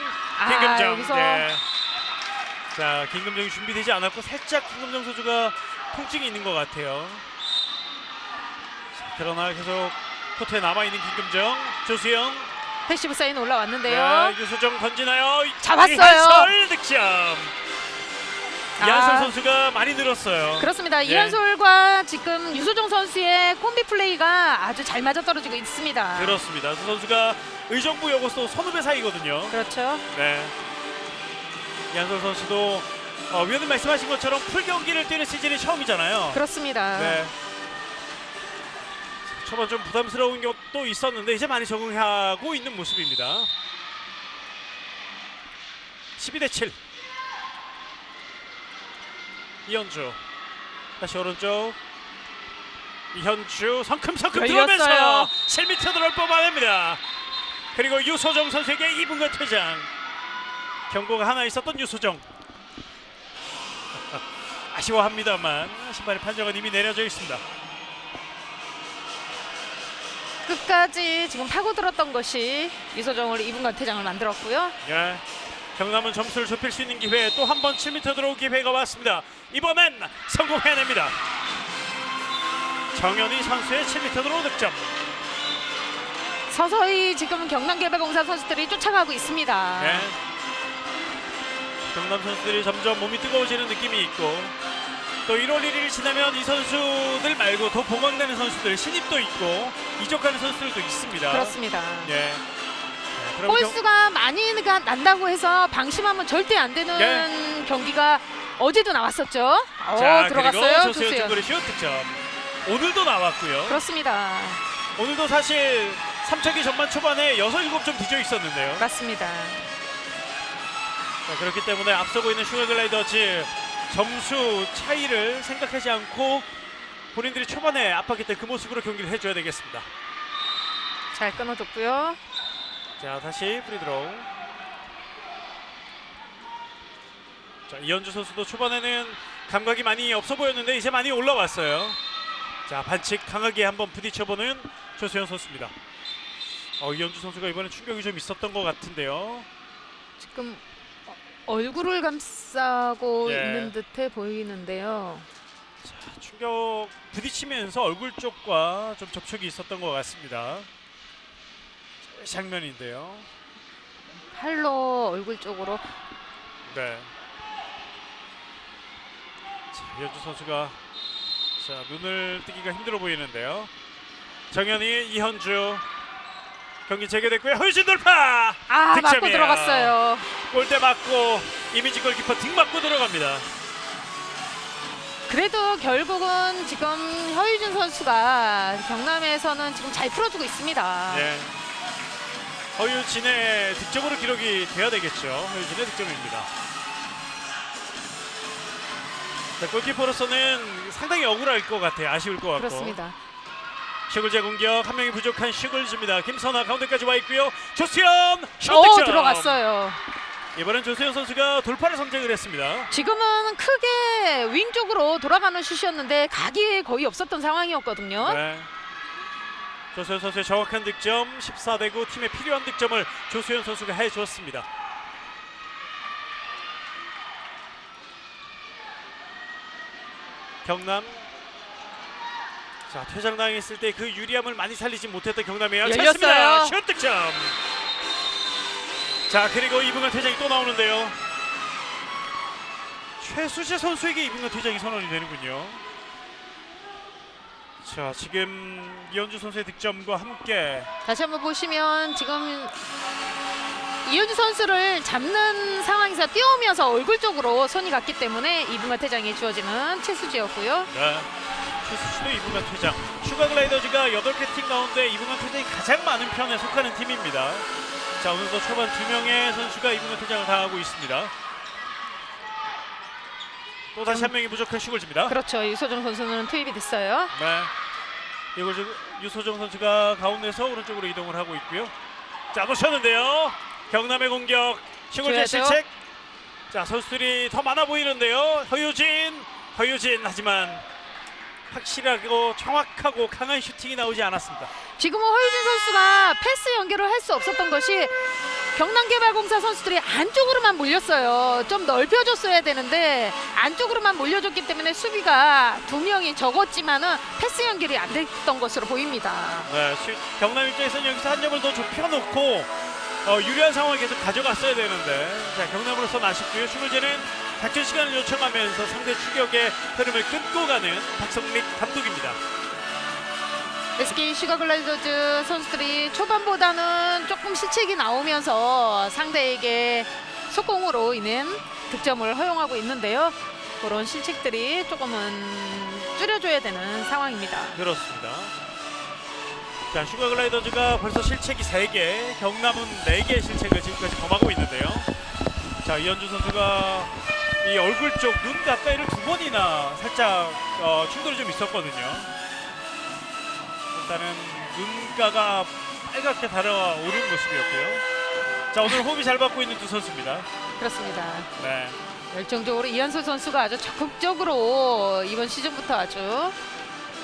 김금정. 여기서 네. 자, 김금정이 준비되지 않았고 살짝 김금정 선수가 통증이 있는 것 같아요. 자, 그러나 계속 코트에 남아있는 김금정. 조수영. 패시브 사인 올라왔는데요. 자, 유소정 던지나요? 잡았어요. 이한솔 득점. 이한솔 아. 선수가 많이 늘었어요. 그렇습니다. 예. 이한솔과 지금 유소정 선수의 콤비 플레이가 아주 잘 맞아떨어지고 있습니다. 그렇습니다. 두 선수가 의정부 여고서 선후배 사이거든요. 그렇죠. 네. 이한솔 선수도 위원님 말씀하신 것처럼 풀 경기를 뛰는 시즌이 처음이잖아요. 그렇습니다. 네. 초반 좀 부담스러운 것도 있었는데 이제 많이 적응하고 있는 모습입니다. 12대7. 이현주 다시 오른쪽. 이현주 성큼성큼 열렸어요. 들어오면서 7m를 뽑아냅니다. 그리고 유소정 선수에게 2분간 퇴장. 경고가 하나 있었던 유소정. 아쉬워합니다만 심판의 판정은 이미 내려져 있습니다. 끝까지 지금 파고들었던 것이 유소정을 2분간 퇴장을 만들었고요. 예. 경남은 점수를 좁힐 수 있는 기회, 또 한 번 7m 들어올 기회가 왔습니다. 이번엔 성공해냅니다. 정현희 선수의 7m 들어오 득점. 서서히 지금 경남개발공사 선수들이 쫓아가고 있습니다. 예. 경남 선수들이 점점 몸이 뜨거워지는 느낌이 있고, 또 1월 1일 지나면 이 선수들 말고 더 보강되는 선수들, 신입도 있고 이적하는 선수들도 있습니다. 그렇습니다. 예. 그럼 골수가 많이 난다고 해서 방심하면 절대 안 되는 예. 경기가 어제도 나왔었죠. 자, 들어갔어요. 그리고 조수현 조수현. 중거리 슛 득점. 오늘도 나왔고요. 그렇습니다. 오늘도 사실 3차기 전반 초반에 6, 7점 뒤져 있었는데요. 맞습니다. 자, 그렇기 때문에 앞서고 있는 슈가글라이더즈 점수 차이를 생각하지 않고 본인들이 초반에 압박했던 그 모습으로 경기를 해줘야 되겠습니다. 잘 끊어줬고요. 자, 다시 프리드로우. 자, 이현주 선수도 초반에는 감각이 많이 없어 보였는데 이제 많이 올라왔어요. 자, 반칙 강하게 한번 부딪혀보는 조수현 선수입니다. 이현주 선수가 이번에 충격이 좀 있었던 것 같은데요. 지금 얼굴을 감싸고 예. 있는 듯해 보이는데요. 자, 충격 부딪히면서 얼굴 쪽과 좀 접촉이 있었던 것 같습니다. 장면인데요. 팔로 얼굴 쪽으로. 네. 자, 이현주 선수가 눈을 뜨기가 힘들어 보이는데요. 정현희, 이현주 경기 재개됐고요. 허유진 돌파. 맞고 득점이에요. 들어갔어요. 골대 맞고 이미지 골키퍼 등 맞고 들어갑니다. 그래도 결국은 지금 허유진 선수가 경남에서는 지금 잘 풀어주고 있습니다. 네. 허유진의 득점으로 기록이 돼야 되겠죠. 허유진의 득점입니다. 자, 골키퍼로서는 상당히 억울할 것 같아요. 아쉬울 것 같고. 그렇습니다. 슈글제 공격 한 명이 부족한 슈글즈입니다. 김선아 가운데까지 와 있고요. 조수현 슛 득점. 들어갔어요. 이번엔 조수현 선수가 돌파를 선택을 했습니다. 지금은 크게 윙 쪽으로 돌아가는 슛이었는데 각이 거의 없었던 상황이었거든요. 네. 조수현 선수의 정확한 득점 14대9 팀에 필요한 득점을 조수현 선수가 해줬습니다. 경남 자, 퇴장당했을 때 그 유리함을 많이 살리지 못했던 경남이에요. 열렸어요. 찼습니다. 슛 득점. 자, 그리고 2분간 퇴장이 또 나오는데요. 최수재 선수에게 2분간 퇴장이 선언이 되는군요. 자, 지금 이현주 선수의 득점과 함께 다시 한번 보시면 지금 이현주 선수를 잡는 상황에서 뛰어오면서 얼굴 쪽으로 손이 갔기 때문에 2분간 퇴장이 주어지는 최수지였고요. 네. 최수지도 2분간 퇴장. 슈가글라이더즈가 8개 팀 가운데 2분간 퇴장이 가장 많은 편에 속하는 팀입니다. 자, 오늘도 초반 2명의 선수가 2분간 퇴장을 당하고 있습니다. 또 다시 한 명이 부족한 슈글즈입니다. 그렇죠. 유소정 선수는 투입이 됐어요. 네. 이걸 유소정 선수가 가운데서 오른쪽으로 이동을 하고 있고요. 자, 놓쳤는데요. 경남의 공격. 슈글즈 줘야죠. 실책. 자, 선수들이 더 많아 보이는데요. 허유진 하지만 확실하고 정확하고 강한 슈팅이 나오지 않았습니다. 지금은 허유진 선수가 패스 연결을 할 수 없었던 것이 경남개발공사 선수들이 안쪽으로만 몰렸어요. 좀 넓혀줬어야 되는데 안쪽으로만 몰려줬기 때문에 수비가 2명이 적었지만은 패스 연결이 안 됐던 것으로 보입니다. 네, 경남 입장에서는 여기서 한 점을 더 좁혀놓고 유리한 상황을 계속 가져갔어야 되는데, 자, 경남으로서는 아쉽고요. 슈글제는 작전 시간을 요청하면서 상대 추격의 흐름을 끊고 가는 박성립 감독입니다. SK 슈가글라이더즈 선수들이 초반보다는 조금 실책이 나오면서 상대에게 속공으로 인한 득점을 허용하고 있는데요. 그런 실책들이 조금은 줄여줘야 되는 상황입니다. 그렇습니다. 자, 슈가글라이더즈가 벌써 실책이 3개, 경남은 4개의 실책을 지금까지 범하고 있는데요. 자, 이현주 선수가 이 얼굴 쪽 눈 가까이를 2번이나 살짝 충돌이 좀 있었거든요. 일단은 눈가가 빨갛게 달아오른 모습이었고요. 자, 오늘 호흡이 잘 받고 있는 두 선수입니다. 그렇습니다. 네. 열정적으로 이한솔 선수가 아주 적극적으로 이번 시즌부터 아주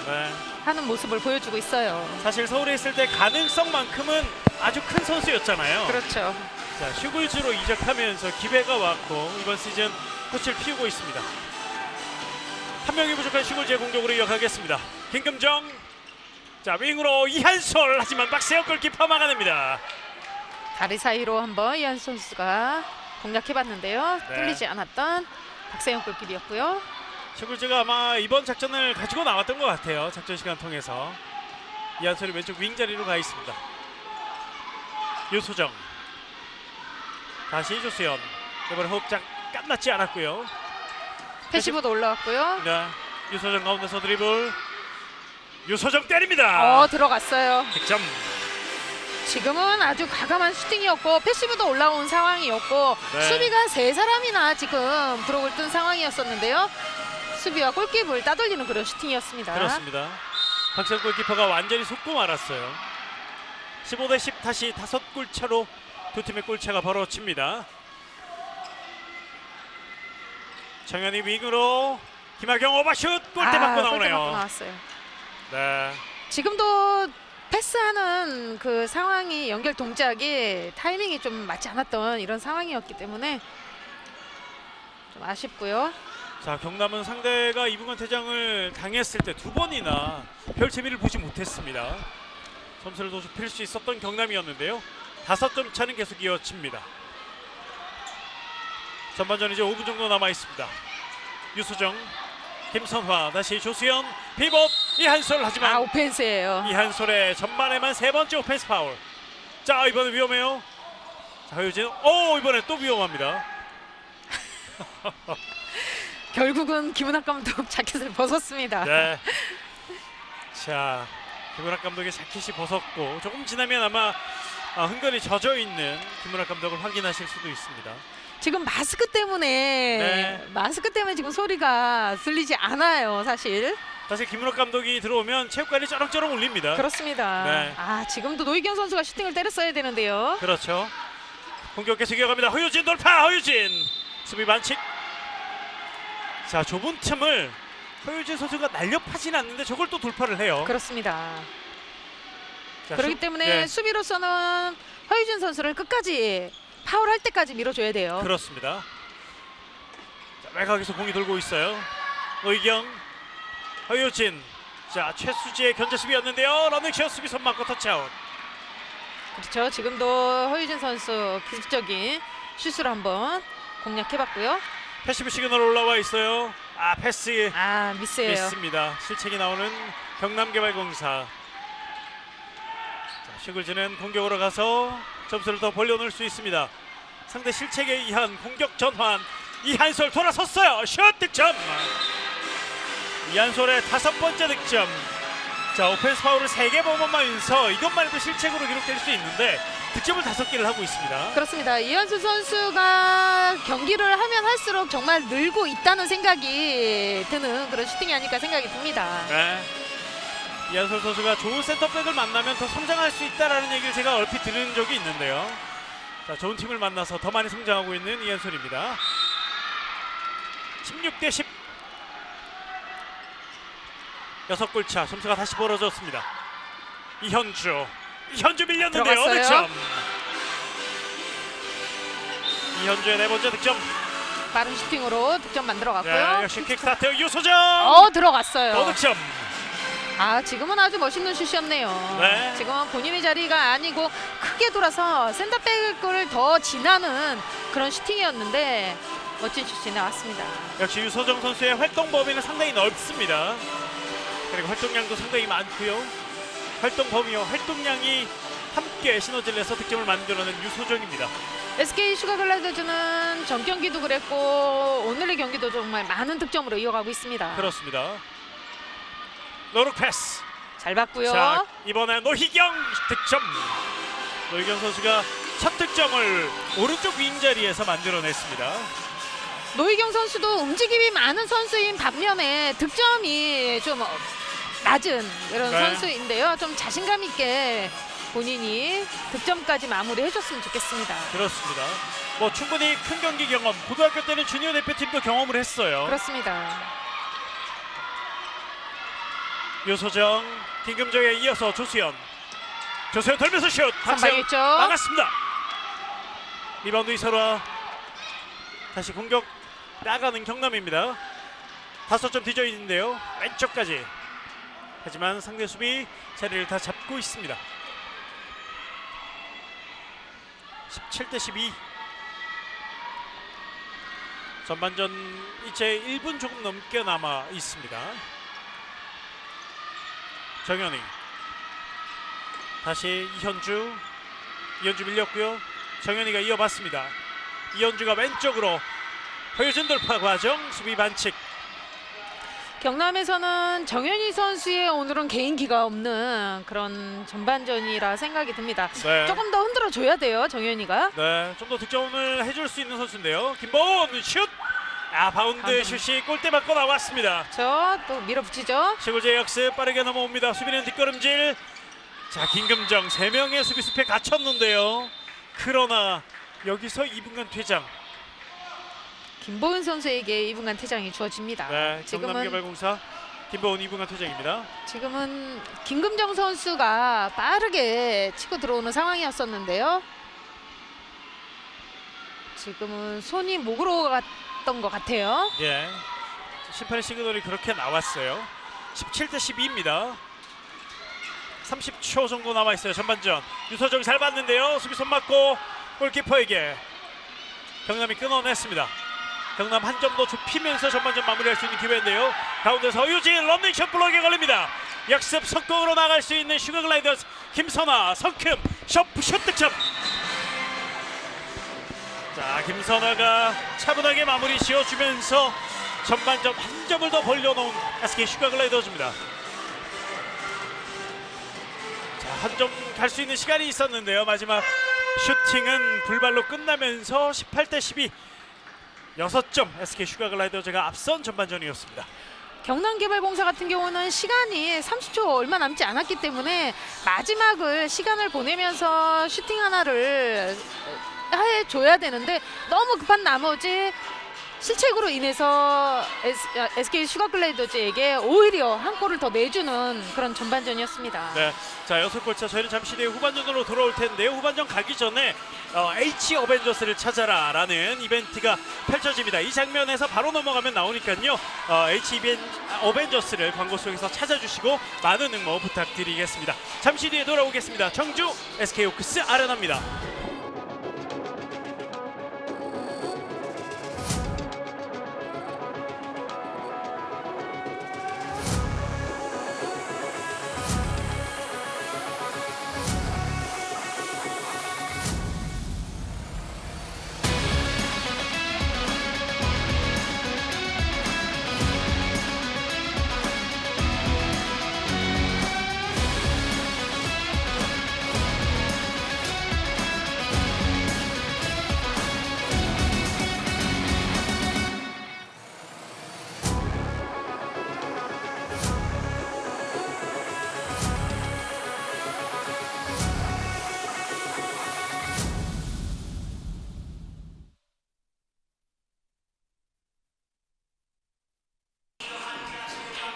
네. 하는 모습을 보여주고 있어요. 사실 서울에 있을 때 가능성만큼은 아주 큰 선수였잖아요. 그렇죠. 자, 슈글즈로 이적하면서 기회가 왔고 이번 시즌 꽃을 피우고 있습니다. 한 명이 부족한 슈글즈의 공격으로 이어가겠습니다. 김금정, 자, 윙으로 이한솔, 하지만 박세영 골키퍼 막아냅니다. 다리 사이로 한번 이한솔 선수가 공략해봤는데요. 네. 뚫리지 않았던 박세영 골키퍼였고요. 슈글즈가 아마 이번 작전을 가지고 나왔던 것 같아요. 작전 시간 통해서. 이한솔이 왼쪽 윙 자리로 가 있습니다. 유소정, 다시 조수연. 이번에 호흡작 끝났지 않았고요. 패시브도 올라왔고요. 네, 유소정 가운데서 드리블. 유소정 때립니다. 들어갔어요. 득점. 지금은 아주 과감한 슈팅이었고 패시브도 올라온 상황이었고 네. 수비가 3사람이나 지금 브록을 뜬 상황이었었는데요. 수비와 골키퍼를 따돌리는 그런 슈팅이었습니다. 그렇습니다. 박세영 골키퍼가 완전히 속고 말았어요. 15대10, 다시 5골 차로 두 팀의 골차가 벌어집니다. 정현이 윙으로 김하경 오버슛, 골대 맞고 나오네요. 골대 맞고 나왔어요. 네. 지금도 패스하는 그 상황이 연결 동작이 타이밍이 좀 맞지 않았던 이런 상황이었기 때문에 좀 아쉽고요. 자, 경남은 상대가 이붕관 퇴장을 당했을 때 2번이나 별 재미를 보지 못했습니다. 점수를 더 좁힐 수 있었던 경남이었는데요. 5점 차는 계속 이어집니다. 전반전 이제 5분 정도 남아 있습니다. 유소정, 김선화, 다시 조수연, 피봇, 이한솔, 하지만 오펜스예요. 이한솔의 전반에만 3번째 오펜스 파울. 자, 이번에 위험해요. 자, 허유진, 이번에 또 위험합니다. 결국은 김은학 감독 자켓을 벗었습니다. 네. 자, 김은학 감독의 자켓이 벗었고 조금 지나면 아마 흥건히 젖어 있는 김은학 감독을 확인하실 수도 있습니다. 지금 마스크 때문에 지금 소리가 들리지 않아요, 사실. 사실 김은학 감독이 들어오면 체육관이 쩌렁쩌렁 울립니다. 그렇습니다. 네. 지금도 노희경 선수가 슈팅을 때렸어야 되는데요. 그렇죠. 공격 계속 이어갑니다. 허유진 돌파, 허유진 수비 반칙. 자, 좁은 틈을 허유진 선수가 날렵하진 않는데 저걸 또 돌파를 해요. 그렇습니다. 자, 그렇기 때문에 수비로서는 허유진 선수를 끝까지 파울할 때까지 밀어줘야 돼요. 그렇습니다. 자, 외곽에서 공이 돌고 있어요. 노희경, 허유진. 자, 최수지의 견제 수비였는데요. 러닝샷 수비 손 맞고 터치아웃. 그렇죠. 지금도 허유진 선수 기습적인 슛을 한번 공략해봤고요. 패시브 시그널 올라와 있어요. 패스 미스예요. 미스입니다. 실책이 나오는 경남개발공사. 자, 슈글즈는 공격으로 가서 점수를 더 벌려놓을 수 있습니다. 상대 실책에 의한 공격 전환. 이한솔 돌아섰어요. 슛 득점. 이한솔의 5번째 득점. 자, 오펜스 파울을 3개 범하면서 이것만해도 실책으로 기록될 수 있는데 득점을 5개를 하고 있습니다. 그렇습니다. 이한수 선수가 경기를 하면 할수록 정말 늘고 있다는 생각이 드는 그런 슈팅이 아닐까 생각이 듭니다. 네. 이한솔 선수가 좋은 센터백을 만나면 더 성장할 수 있다라는 얘기를 제가 얼핏 들은 적이 있는데요. 자, 좋은 팀을 만나서 더 많이 성장하고 있는 이한솔입니다. 16대10. 6골 차. 점수가 다시 벌어졌습니다. 이현주 밀렸는데요. 들어갔어요. 득점. 이현주의 네 번째 득점. 빠른 슈팅으로 득점 만들어 네, 갔고요. 역시 킥스타트 유소정. 들어갔어요. 또 득점. 지금은 아주 멋있는 슛이었네요. 네. 지금은 본인의 자리가 아니고 크게 돌아서 센터백을 더 지나는 그런 슈팅이었는데 멋진 슛이 나왔습니다. 역시 유소정 선수의 활동 범위는 상당히 넓습니다. 그리고 활동량도 상당히 많고요. 활동 범위와 활동량이 함께 시너지를 내서 득점을 만들어낸 유소정입니다. SK 슈가글라이더즈는 전 경기도 그랬고 오늘의 경기도 정말 많은 득점으로 이어가고 있습니다. 그렇습니다. 노룩 패스. 잘 봤고요. 자, 이번에 노희경 득점. 노희경 선수가 첫 득점을 오른쪽 윙 자리에서 만들어냈습니다. 노희경 선수도 움직임이 많은 선수인 반면에 득점이 좀 낮은 그런 네. 선수인데요. 좀 자신감 있게 본인이 득점까지 마무리해줬으면 좋겠습니다. 그렇습니다. 뭐 충분히 큰 경기 경험, 고등학교 때는 주니어 대표팀도 경험을 했어요. 그렇습니다. 유소정, 김금정에 이어서 조수현. 조수현 돌면서 슛. 박세영 선방했죠. 막았습니다. 리바운드 이설화. 다시 공격 나가는 경남입니다. 5점 뒤져 있는데요. 왼쪽까지. 하지만 상대 수비 자리를 다 잡고 있습니다. 17대12. 전반전 이제 1분 조금 넘게 남아 있습니다. 정현이 다시 이현주 밀렸고요. 정현이가 이어봤습니다. 이현주가 왼쪽으로 허유진 돌파 과정 수비 반칙. 경남에서는 정현희 선수의 오늘은 개인기가 없는 그런 전반전이라 생각이 듭니다. 네. 조금 더 흔들어줘야 돼요, 정현이가. 네, 좀 더 득점을 해줄 수 있는 선수인데요. 김보은 슛. 바운드 슛이 골대 맞고 나왔습니다. 또 밀어붙이죠. 최고제 역습 빠르게 넘어옵니다. 수비는 뒷걸음질. 자, 김금정 3명의 수비수패 갖췄는데요. 그러나 여기서 2분간 퇴장. 김보은 선수에게 2분간 퇴장이 주어집니다. 네, 지금은 경남개발공사 김보은 2분간 퇴장입니다. 지금은 김금정 선수가 빠르게 치고 들어오는 상황이었었는데요. 지금은 손이 목으로 갔던 것 같아요. 예, 심판의 시그널이 그렇게 나왔어요. 17대12입니다. 30초 정도 남아있어요. 전반전. 유서정 잘 봤는데요. 수비 손 맞고 골키퍼에게 경남이 끊어냈습니다. 경남 한 점 더 좁히면서 전반전 마무리할 수 있는 기회인데요. 가운데서 허유진 런닝샷 블록에 걸립니다. 역습 성공으로 나갈 수 있는 슈가글라이더스 김선아 성큼 슛 득점. 자, 김선아가 차분하게 마무리 지어주면서 전반전 한 점을 더 벌려놓은 SK 슈가글라이더즈입니다. 자, 한 점 갈 수 있는 시간이 있었는데요. 마지막 슈팅은 불발로 끝나면서 18대12 6점 SK 슈가글라이더즈가 앞선 전반전이었습니다. 경남개발공사 같은 경우는 시간이 30초 얼마 남지 않았기 때문에 마지막을 시간을 보내면서 슈팅 하나를 해줘야 되는데 너무 급한 나머지 실책으로 인해서 SK 슈가글라이더즈에게 오히려 한 골을 더 내주는 그런 전반전이었습니다. 네, 자 6골차 저희는 잠시 뒤에 후반전으로 돌아올 텐데요. 후반전 가기 전에 H 어벤져스를 찾아라라는 이벤트가 펼쳐집니다. 이 장면에서 바로 넘어가면 나오니까요. H 어벤져스를 광고 속에서 찾아주시고 많은 응모 부탁드리겠습니다. 잠시 뒤에 돌아오겠습니다. 청주 SK 호크스 아레나입니다.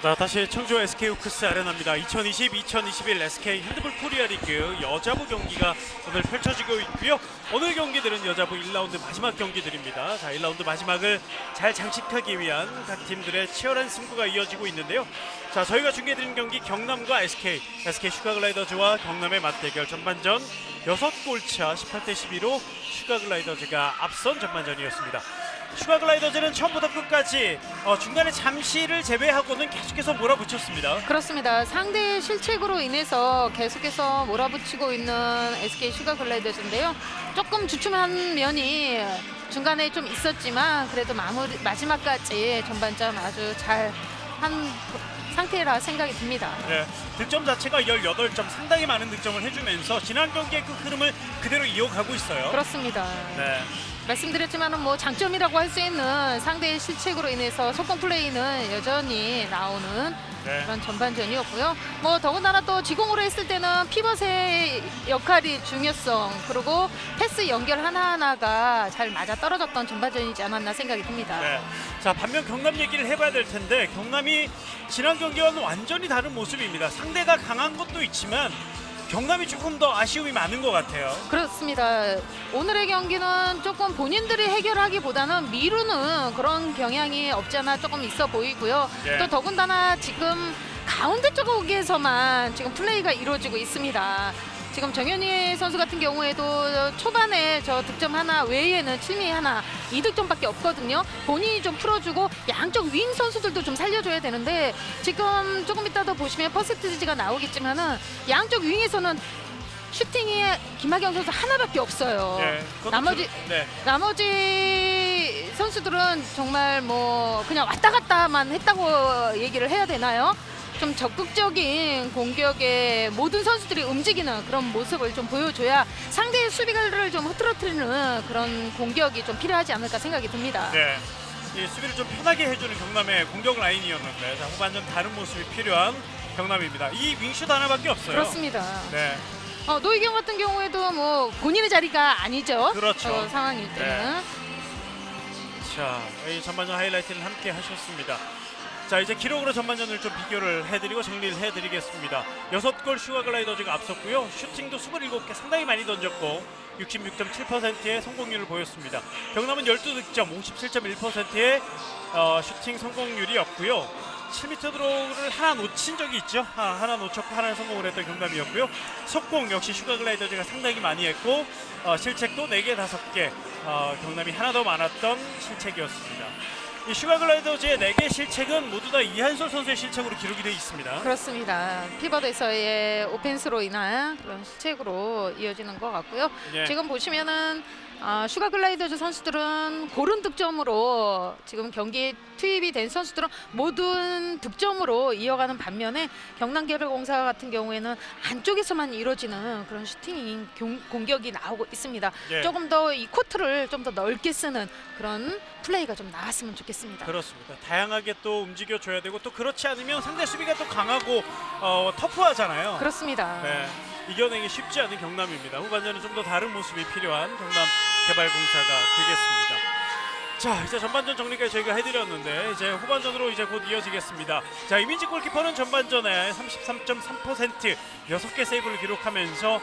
자, 다시 청주 SK 호크스 아레나입니다. 2020-2021 SK 핸드볼 코리아 리그 여자부 경기가 오늘 펼쳐지고 있고요. 오늘 경기들은 여자부 1라운드 마지막 경기들입니다. 자, 1라운드 마지막을 잘 장식하기 위한 각 팀들의 치열한 승부가 이어지고 있는데요. 자, 저희가 중계드린 경기 경남과 SK 슈가글라이더즈와 경남의 맞대결 전반전 6골차 18대 12로 슈가글라이더즈가 앞선 전반전이었습니다. 슈가글라이더즈는 처음부터 끝까지 중간에 잠시를 제외하고는 계속해서 몰아붙였습니다. 그렇습니다. 상대의 실책으로 인해서 계속해서 몰아붙이고 있는 SK 슈가글라이더즈인데요. 조금 주춤한 면이 중간에 좀 있었지만 그래도 마지막까지 전반전 아주 잘 한 상태라 생각이 듭니다. 네, 득점 자체가 18점, 상당히 많은 득점을 해주면서 지난 경기의 그 흐름을 그대로 이어가고 있어요. 그렇습니다. 네. 말씀드렸지만은 뭐 장점이라고 할 수 있는 상대의 실책으로 인해서 속공 플레이는 여전히 나오는 네. 그런 전반전이었고요. 뭐 더군다나 또 지공으로 했을 때는 피벗의 역할이 중요성 그리고 패스 연결 하나하나가 잘 맞아 떨어졌던 전반전이지 않았나 생각이 듭니다. 네. 자, 반면 경남 얘기를 해봐야 될 텐데 경남이 지난 경기와는 완전히 다른 모습입니다. 상대가 강한 것도 있지만 경남이 조금 더 아쉬움이 많은 것 같아요. 그렇습니다. 오늘의 경기는 조금 본인들이 해결하기보다는 미루는 그런 경향이 없지 않아 조금 있어 보이고요. 예. 또 더군다나 지금 가운데 쪽에서만 지금 플레이가 이루어지고 있습니다. 지금 정현희 선수 같은 경우에도 초반에 저 득점 하나 외에는 칠미 하나 2득점밖에 없거든요. 본인이 좀 풀어주고 양쪽 윙 선수들도 좀 살려줘야 되는데 지금 조금 이따도 보시면 퍼센티지가 나오겠지만은 양쪽 윙에서는 슈팅이 김학영 선수 하나밖에 없어요. 네. 나머지 선수들은 정말 뭐 그냥 왔다 갔다만 했다고 얘기를 해야 되나요? 좀 적극적인 공격에 모든 선수들이 움직이는 그런 모습을 좀 보여줘야 상대의 수비를 좀 흐트러뜨리는 그런 공격이 좀 필요하지 않을까 생각이 듭니다. 네. 이 수비를 좀 편하게 해주는 경남의 공격 라인이었는데 자, 후반전 다른 모습이 필요한 경남입니다. 이 윙슛 하나밖에 없어요. 그렇습니다. 네. 노희경 같은 경우에도 뭐 본인의 자리가 아니죠. 그렇죠. 상황일 때는. 자, 이 전반전 하이라이트를 함께 하셨습니다. 자, 이제 기록으로 전반전을 좀 비교를 해드리고 정리를 해드리겠습니다. 6골 슈가글라이더즈가 앞섰고요. 슈팅도 27개 상당히 많이 던졌고 66.7%의 성공률을 보였습니다. 경남은 12득점 57.1%의 슈팅 성공률이었고요. 7m 드로우를 하나 놓친 적이 있죠. 하나 놓쳤고 하나 성공을 했던 경남이었고요. 속공 역시 슈가글라이더즈가 상당히 많이 했고 실책도 4개, 5개 경남이 하나 더 많았던 실책이었습니다. 이 슈가글라이더즈의 4개 실책은 모두 다 이한솔 선수의 실책으로 기록이 되어 있습니다. 그렇습니다. 피벗에서의 오펜스로 인한 그런 실책으로 이어지는 것 같고요. 예. 지금 보시면은 슈가글라이더즈 선수들은 고른 득점으로 지금 경기에 투입이 된 선수들은 모든 득점으로 이어가는 반면에 경남개발공사 같은 경우에는 안쪽에서만 이루어지는 그런 슈팅 공격이 나오고 있습니다. 예. 조금 더 이 코트를 좀 더 넓게 쓰는 그런 플레이가 좀 나왔으면 좋겠습니다. 그렇습니다. 다양하게 또 움직여줘야 되고 또 그렇지 않으면 상대 수비가 또 강하고 터프하잖아요. 그렇습니다. 네, 이겨내기 쉽지 않은 경남입니다. 후반전은 좀 더 다른 모습이 필요한 경남개발공사가 되겠습니다. 자, 이제 전반전 정리까지 저희가 해드렸는데 이제 후반전으로 이제 곧 이어지겠습니다. 자, 이민지 골키퍼는 전반전에 33.3% 6개 세이브를 기록하면서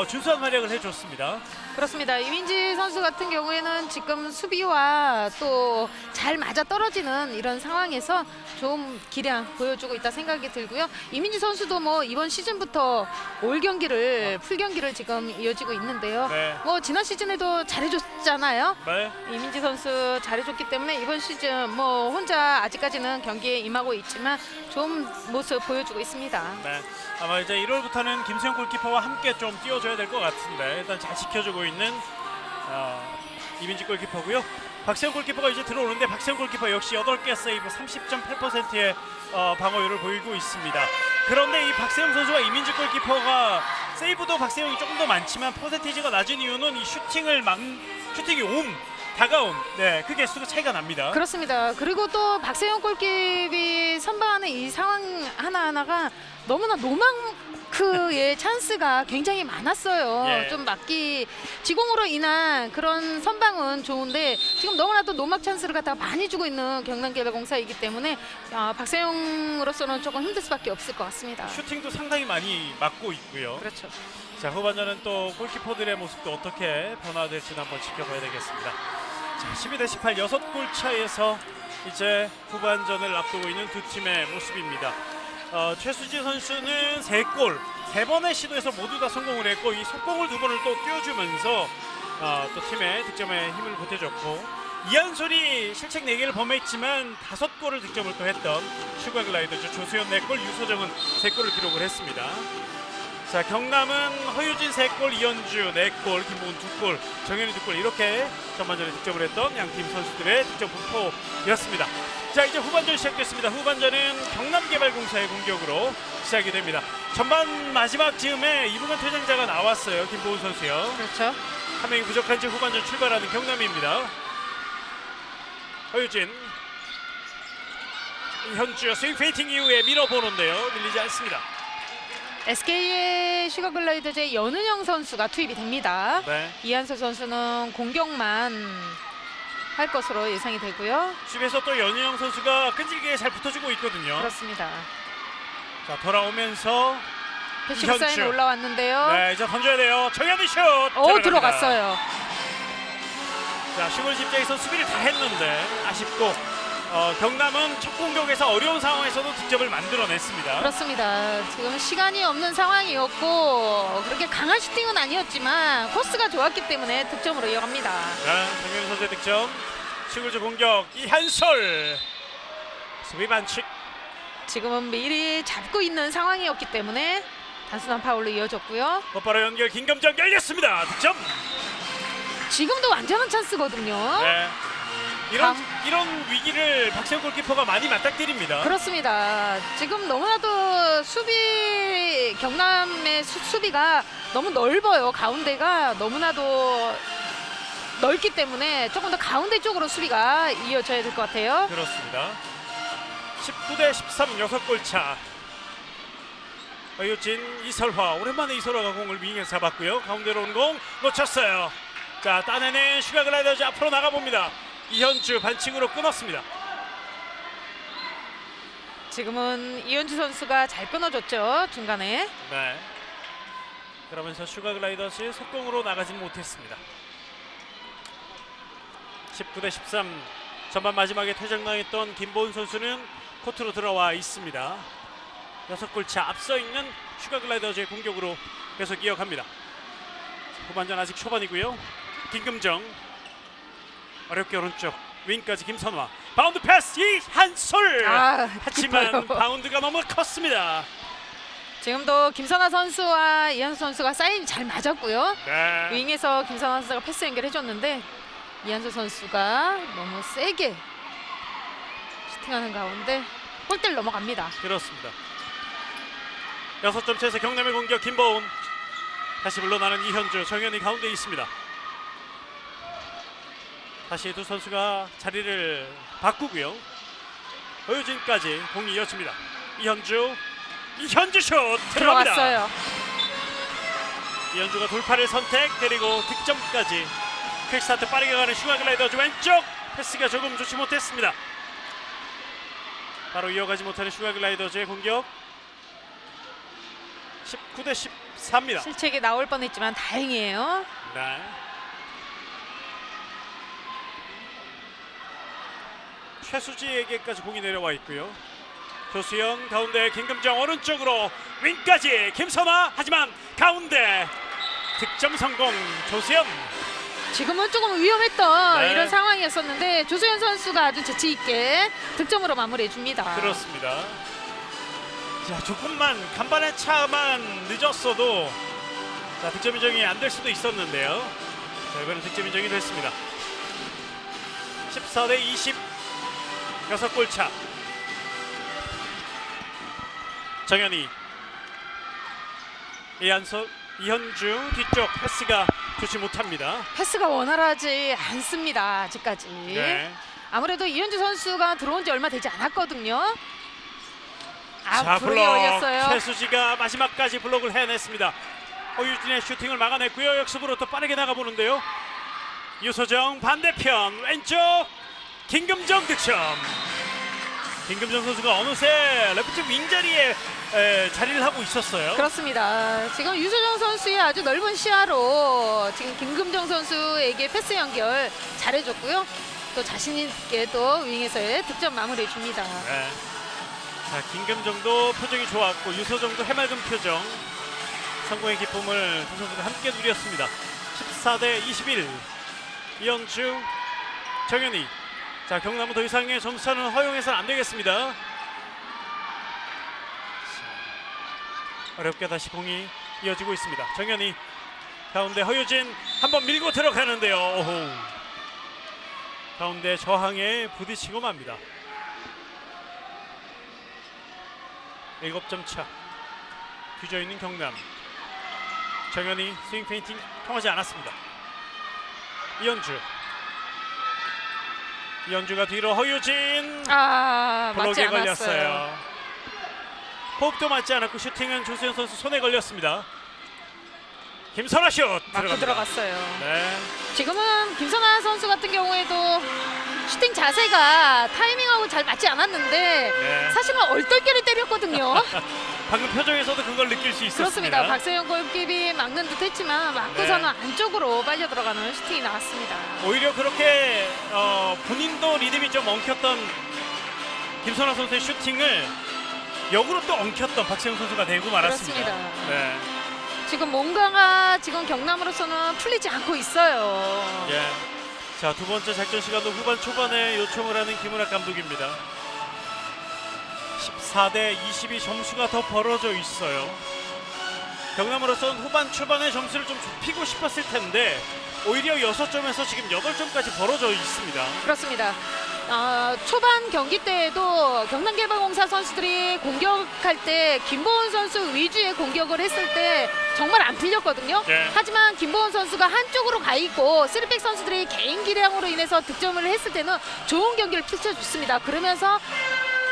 준수한 활약을 해줬습니다. 그렇습니다. 이민지 선수 같은 경우에는 지금 수비와 또 잘 맞아 떨어지는 이런 상황에서 좀 기량 보여주고 있다 생각이 들고요. 이민지 선수도 뭐 이번 시즌부터 올 경기를 풀 경기를 지금 이어지고 있는데요. 네. 뭐 지난 시즌에도 잘해줬잖아요. 네. 이민지 선수 잘해줬기 때문에 이번 시즌 뭐 혼자 아직까지는 경기에 임하고 있지만 좋은 모습 보여주고 있습니다. 네. 아마 이제 1월부터는 김수영 골키퍼와 함께 좀 뛰어줘야 될 것 같은데 일단 잘 지켜주고 있는 이민지 골키퍼고요. 박세영 골키퍼가 이제 들어오는데 박세영 골키퍼 역시 8개 세이브 30.8%의 방어율을 보이고 있습니다. 그런데 이 박세영 선수와 이민지 골키퍼가 세이브도 박세영이 조금 더 많지만 퍼센티지가 낮은 이유는 이 슈팅이 다가온 그 개수가 차이가 납니다. 그렇습니다. 그리고 또 박세영 골키퍼이 선방하는 이 상황 하나하나가 너무나 마크의 찬스가 굉장히 많았어요. 예. 좀 막기 지공으로 인한 그런 선방은 좋은데 지금 너무나도 노막 찬스를 갖다가 많이 주고 있는 경남개발공사이기 때문에 박세용으로서는 조금 힘들 수밖에 없을 것 같습니다. 슈팅도 상당히 많이 맞고 있고요. 그렇죠. 자, 후반전은 또 골키퍼들의 모습도 어떻게 변화될지는 한번 지켜봐야 되겠습니다. 자, 12대 18 6골 차에서 이제 후반전을 앞두고 있는 두 팀의 모습입니다. 최수지 선수는 3골, 3번의 시도에서 모두 다 성공을 했고 이 속공을 2번을 또 띄워주면서 또 팀의 득점에 힘을 보태줬고 이한솔이 실책 4개를 범했지만 5골을 득점을 또 했던 슈가글라이더죠. 조수현 4골, 유소정은 3골을 기록을 했습니다. 자, 경남은 허유진 3골, 이현주 4골, 김보은 2골, 정현이 2골 이렇게 전반전에 득점을 했던 양팀 선수들의 득점 분포였습니다. 자, 이제 후반전 시작됐습니다. 후반전은 경남개발공사의 공격으로 시작이 됩니다. 전반 마지막 즈음에 이부간 퇴장자가 나왔어요. 김보은 선수요. 그렇죠. 한 명이 부족한 채 후반전 출발하는 경남입니다. 허유진, 현주 스윙 페이팅 이후에 밀어보는데요. 밀리지 않습니다. SK의 슈가글라이더즈의 연은영 선수가 투입이 됩니다. 네. 이한솔 선수는 공격만 할 것으로 예상이 되고요. 수비에서 또 연희영 선수가 끈질기게 잘 붙어주고 있거든요. 그렇습니다. 자, 돌아오면서 패시브 사인 이현주. 올라왔는데요. 네, 이제 던져야 돼요. 정현이 슛! 오, 들어갔어요. 자, 시골 입장에서 수비를 다 했는데 아쉽고 경남은 첫 공격에서 어려운 상황에서도 득점을 만들어냈습니다. 그렇습니다. 지금 시간이 없는 상황이었고 그렇게 강한 슈팅은 아니었지만 코스가 좋았기 때문에 득점으로 이어갑니다. 자, 정현이 선수의 득점. 시골즈 공격 이한솔. 수비 반칙. 지금은 미리 잡고 있는 상황이었기 때문에 단순한 파울로 이어졌고요. 곧바로 연결 김금정 열렸습니다. 득점. 지금도 완전한 찬스거든요. 네. 이런 위기를 박세웅 골키퍼가 많이 맞닥뜨립니다. 그렇습니다. 지금 너무나도 경남의 수비가 너무 넓어요. 가운데가 너무나도 넓기 때문에 조금 더 가운데 쪽으로 수비가 이어져야 될 것 같아요. 그렇습니다. 19대 13 6골 차. 허유진, 이설화. 오랜만에 이설화가 공을 윙에서 잡았고요. 가운데로 온 공 놓쳤어요. 자, 따내는 슈가글라이더즈 앞으로 나가봅니다. 이현주 반칙으로 끊었습니다. 지금은 이현주 선수가 잘 끊어줬죠. 중간에. 네. 그러면서 슈가글라이더즈 속공으로 나가지는 못했습니다. 19대 13 전반 마지막에 퇴장당했던 김보은 선수는 코트로 들어와 있습니다. 6골 차 앞서 있는 슈가글라이더즈의 공격으로 계속 이어갑니다. 후반전 아직 초반이고요. 김금정 어렵게 오른쪽 윙까지 김선화 바운드 패스 이한솔. 하지만 깊어요. 바운드가 너무 컸습니다. 지금도 김선아 선수와 이한수 선수가 사인이 잘 맞았고요. 네. 윙에서 김선아 선수가 패스 연결해줬는데 이한수 선수가 너무 세게 슈팅하는 가운데 골대를 넘어갑니다. 그렇습니다. 6점 차에서 경남의 공격 김보은. 다시 물러나는 이현주, 정현이 가운데 있습니다. 다시 두 선수가 자리를 바꾸고요. 허유진까지 공이 이어집니다. 이현주 슛 들어갑니다. 들어갔어요. 이현주가 돌파를 선택 그리고 득점까지. 퀵스타트 빠르게 가는 슈가글라이더즈 왼쪽 패스가 조금 좋지 못했습니다. 바로 이어가지 못하는 슈가글라이더즈의 공격. 19대 14입니다. 실책이 나올 뻔했지만 다행이에요. 네. 최수지에게까지 공이 내려와 있고요. 조수현 가운데 김금정 오른쪽으로 윙까지 김선아 하지만 가운데 득점 성공 조수현. 지금은 조금 위험했던 네. 이런 상황이었었는데 조수현 선수가 아주 재치 있게 득점으로 마무리해 줍니다. 그렇습니다. 자, 조금만 간발의 차만 늦었어도 자, 득점 인정이 안 될 수도 있었는데요. 자, 이번엔 득점 인정이 됐습니다. 14대 20 6골 차. 정현이 이현주 뒤쪽 패스가 좋지 못합니다. 패스가 원활하지 않습니다. 아직까지. 네. 아무래도 이현주 선수가 들어온 지 얼마 되지 않았거든요. 자, 부르게 올렸어요. 최수지가 마지막까지 블록을 해냈습니다. 허유진의 슈팅을 막아냈고요. 역습으로 또 빠르게 나가보는데요. 유소정 반대편 왼쪽 김금정 득점. 김금정 선수가 어느새 레프트 윙자리에 자리를 하고 있었어요. 그렇습니다. 지금 유소정 선수의 아주 넓은 시야로 지금 김금정 선수에게 패스 연결 잘해줬고요. 또 자신 있게 또 윙에서의 득점 마무리해 줍니다. 네. 자, 김금정도 표정이 좋았고 유소정도 해맑은 표정. 성공의 기쁨을 두 선수가 함께 누렸습니다. 14대 21. 이현주, 정현희. 자, 경남은 더 이상의 점수차는 허용해서는 안 되겠습니다. 자, 어렵게 다시 공이 이어지고 있습니다. 정현희 가운데 허유진 한번 밀고 들어가는데요. 오호. 가운데 저항에 부딪히고 맙니다. 7점 차. 뒤져 있는 경남. 정현희 스윙 페인팅 통하지 않았습니다. 이현주가 뒤로 허유진 맞지 블록에 않았어요. 걸렸어요. 호흡도 맞지 않았고 슈팅은 조수현 선수 손에 걸렸습니다. 김선아 슛 맞고 들어갑니다. 들어갔어요. 네. 지금은 김선아 선수 같은 경우에도 슈팅 자세가 타이밍하고 잘 맞지 않았는데 네. 사실은 얼떨결에 때렸거든요. 방금 표정에서도 그걸 느낄 수 있었습니다. 그렇습니다. 박세영 골키비 막는 듯 했지만 막고서는 안쪽으로 빨려 들어가는 슈팅이 나왔습니다. 오히려 그렇게 본인도 리듬이 좀 엉켰던 김선아 선수의 슈팅을 역으로 또 엉켰던 박세영 선수가 되고 말았습니다. 그렇습니다. 네. 지금 뭔가가 지금 경남으로서는 풀리지 않고 있어요. 예. 자, 두 번째 작전 시간도 후반 초반에 요청을 하는 김은학 감독입니다. 14대 22 점수가 더 벌어져 있어요. 경남으로서는 후반 초반에 점수를 좀 좁히고 싶었을 텐데 오히려 6점에서 지금 8점까지 벌어져 있습니다. 그렇습니다. 초반 경기 때에도 경남개발공사 선수들이 공격할 때 김보은 선수 위주의 공격을 했을 때 정말 안 풀렸거든요. 네. 하지만 김보은 선수가 한쪽으로 가 있고 3백 선수들이 개인 기량으로 인해서 득점을 했을 때는 좋은 경기를 펼쳐줬습니다. 그러면서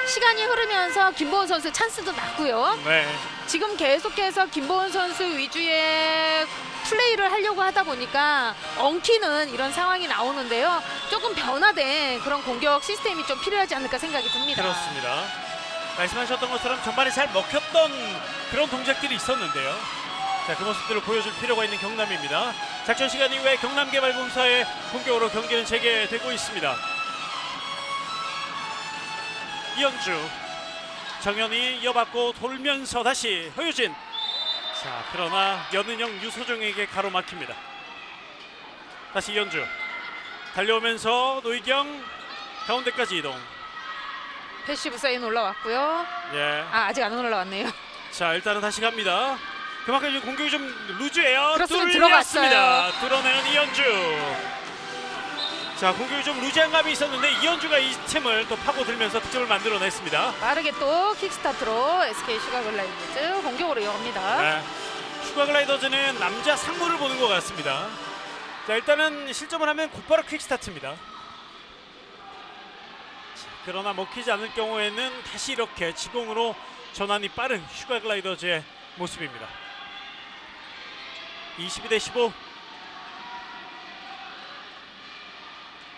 시간이 흐르면서 김보은 선수 찬스도 났고요. 네. 지금 계속해서 김보은 선수 위주의 플레이를 하려고 하다 보니까 엉키는 이런 상황이 나오는데요. 조금 변화된 그런 공격 시스템이 좀 필요하지 않을까 생각이 듭니다. 그렇습니다. 말씀하셨던 것처럼 전반에 잘 먹혔던 그런 동작들이 있었는데요. 자, 그 모습들을 보여줄 필요가 있는 경남입니다. 작전 시간 이후에 경남개발공사의 공격으로 경기는 재개되고 있습니다. 이현주, 정현이 이어받고 돌면서 다시 허유진. 자, 그러나 연은영, 유소정에게 가로막힙니다. 다시 이현주 달려오면서 노희경 가운데까지 이동. 패시브 사인 올라왔고요. 예. 아직 안 올라왔네요. 자, 일단은 다시 갑니다. 그만큼 지금 공격이 좀 루즈해요. 그렇습니다. 뚫렸습니다. 뚫어내는 이현주. 자, 공격이 좀 루즈한 감이 있었는데 이현주가 이 틈을 또 파고들면서 득점을 만들어냈습니다. 빠르게 또 킥스타트로 SK 슈가글라이더즈 공격으로 이어갑니다. 네. 슈가글라이더즈는 남자 상무를 보는 것 같습니다. 자, 일단은 실점을 하면 곧바로 퀵스타트입니다. 자, 그러나 먹히지 않을 경우에는 다시 이렇게 지공으로 전환이 빠른 슈가글라이더즈의 모습입니다. 22대 15.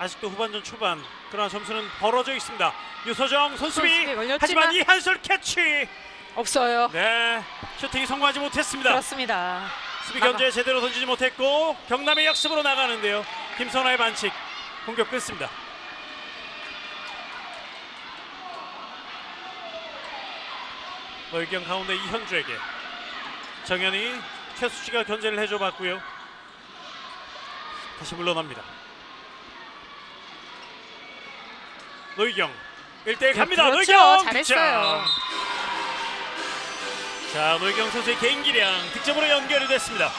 아직도 후반전 초반, 그러나 점수는 벌어져 있습니다. 유소정 손수비, 손수비 걸렸지만 하지만 이한솔 캐치. 없어요. 네, 슈팅이 성공하지 못했습니다. 그렇습니다. 수비 견제 제대로 던지지 못했고 경남의 역습으로 나가는데요. 김선아의 반칙, 공격 끊습니다. 노희경 가운데 이현주에게 정현이 최수지가 견제를 해줘봤고요. 다시 물러납니다. 노희경 1대1 갑니다. 그렇죠. 노희경 잘했어요. 득점. 자, 노희경 선수의 개인 기량 득점으로 연결이 됐습니다.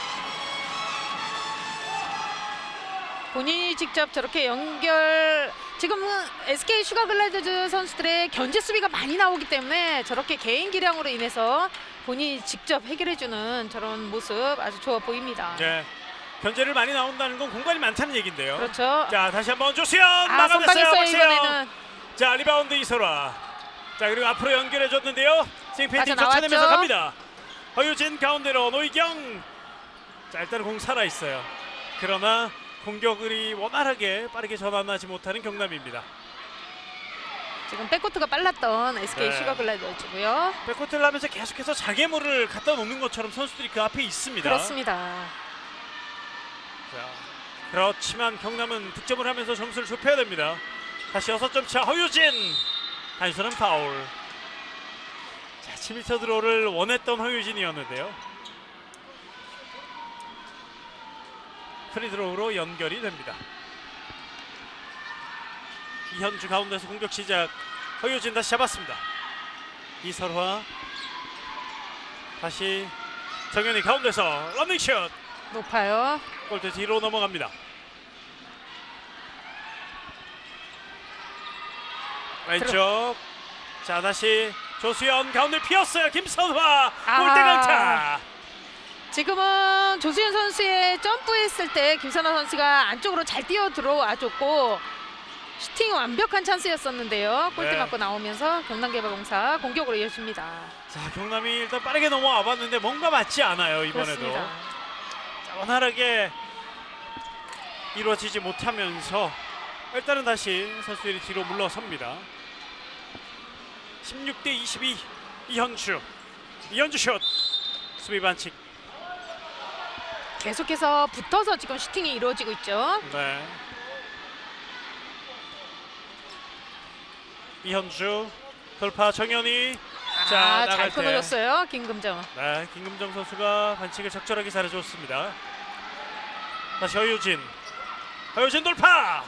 본인이 직접 저렇게 연결, 지금은 SK 슈가글라이더즈 선수들의 견제 수비가 많이 나오기 때문에 저렇게 개인 기량으로 인해서 본인이 직접 해결해주는 저런 모습 아주 좋아 보입니다. 네, 견제를 많이 나온다는 건 공간이 많다는 얘기인데요. 그렇죠. 자, 다시 한번 조수현 선방했어요. 막아냈어요. 박세영. 이번에는 자, 리바운드 이소라. 자, 그리고 앞으로 연결해줬는데요. 페인팅 빠져나왔죠. 쫓아내면서 갑니다. 허유진 가운데로 노희경. 자, 일단은 공 살아 있어요. 그러나 공격이 원활하게 빠르게 전환하지 못하는 경남입니다. 지금 백코트가 빨랐던 SK 네. 슈가글라이더즈고요. 백코트를 하면서 계속해서 장애물을 갖다 놓는 것처럼 선수들이 그 앞에 있습니다. 그렇습니다. 자, 그렇지만 경남은 득점을 하면서 점수를 좁혀야 됩니다. 다시 6점 차 허유진. 단순한 파울. 자, 7m 드로우를 원했던 허유진이었는데요. 프리드로우로 연결이 됩니다. 이현주 가운데서 공격 시작. 허유진 다시 잡았습니다. 이설화. 다시 정현이 가운데서 런닝슛. 높아요. 골대 뒤로 넘어갑니다. 왼쪽. 자, 다시 조수연 가운데 피었어요. 김선화 골대 강타. 지금은 조수현 선수의 점프했을 때 김선아 선수가 안쪽으로 잘 뛰어 들어와줬고 슈팅 완벽한 찬스였었는데요. 골대 네. 맞고 나오면서 경남개발공사 공격으로 이어집니다. 자, 경남이 일단 빠르게 넘어와 봤는데 뭔가 맞지 않아요. 이번에도. 그렇습니다. 자, 원활하게 이루어지지 못하면서 일단은 다시 선수들이 뒤로 물러섭니다. 16대 22 이현주 슛. 수비 반칙. 계속해서 붙어서 지금 슈팅이 이루어지고 있죠. 네. 이현주 돌파 정현이. 자, 잘 나갈 때. 끊어줬어요. 김금정. 네, 김금정 선수가 반칙을 적절하게 잘해줬습니다. 다시 허유진 돌파.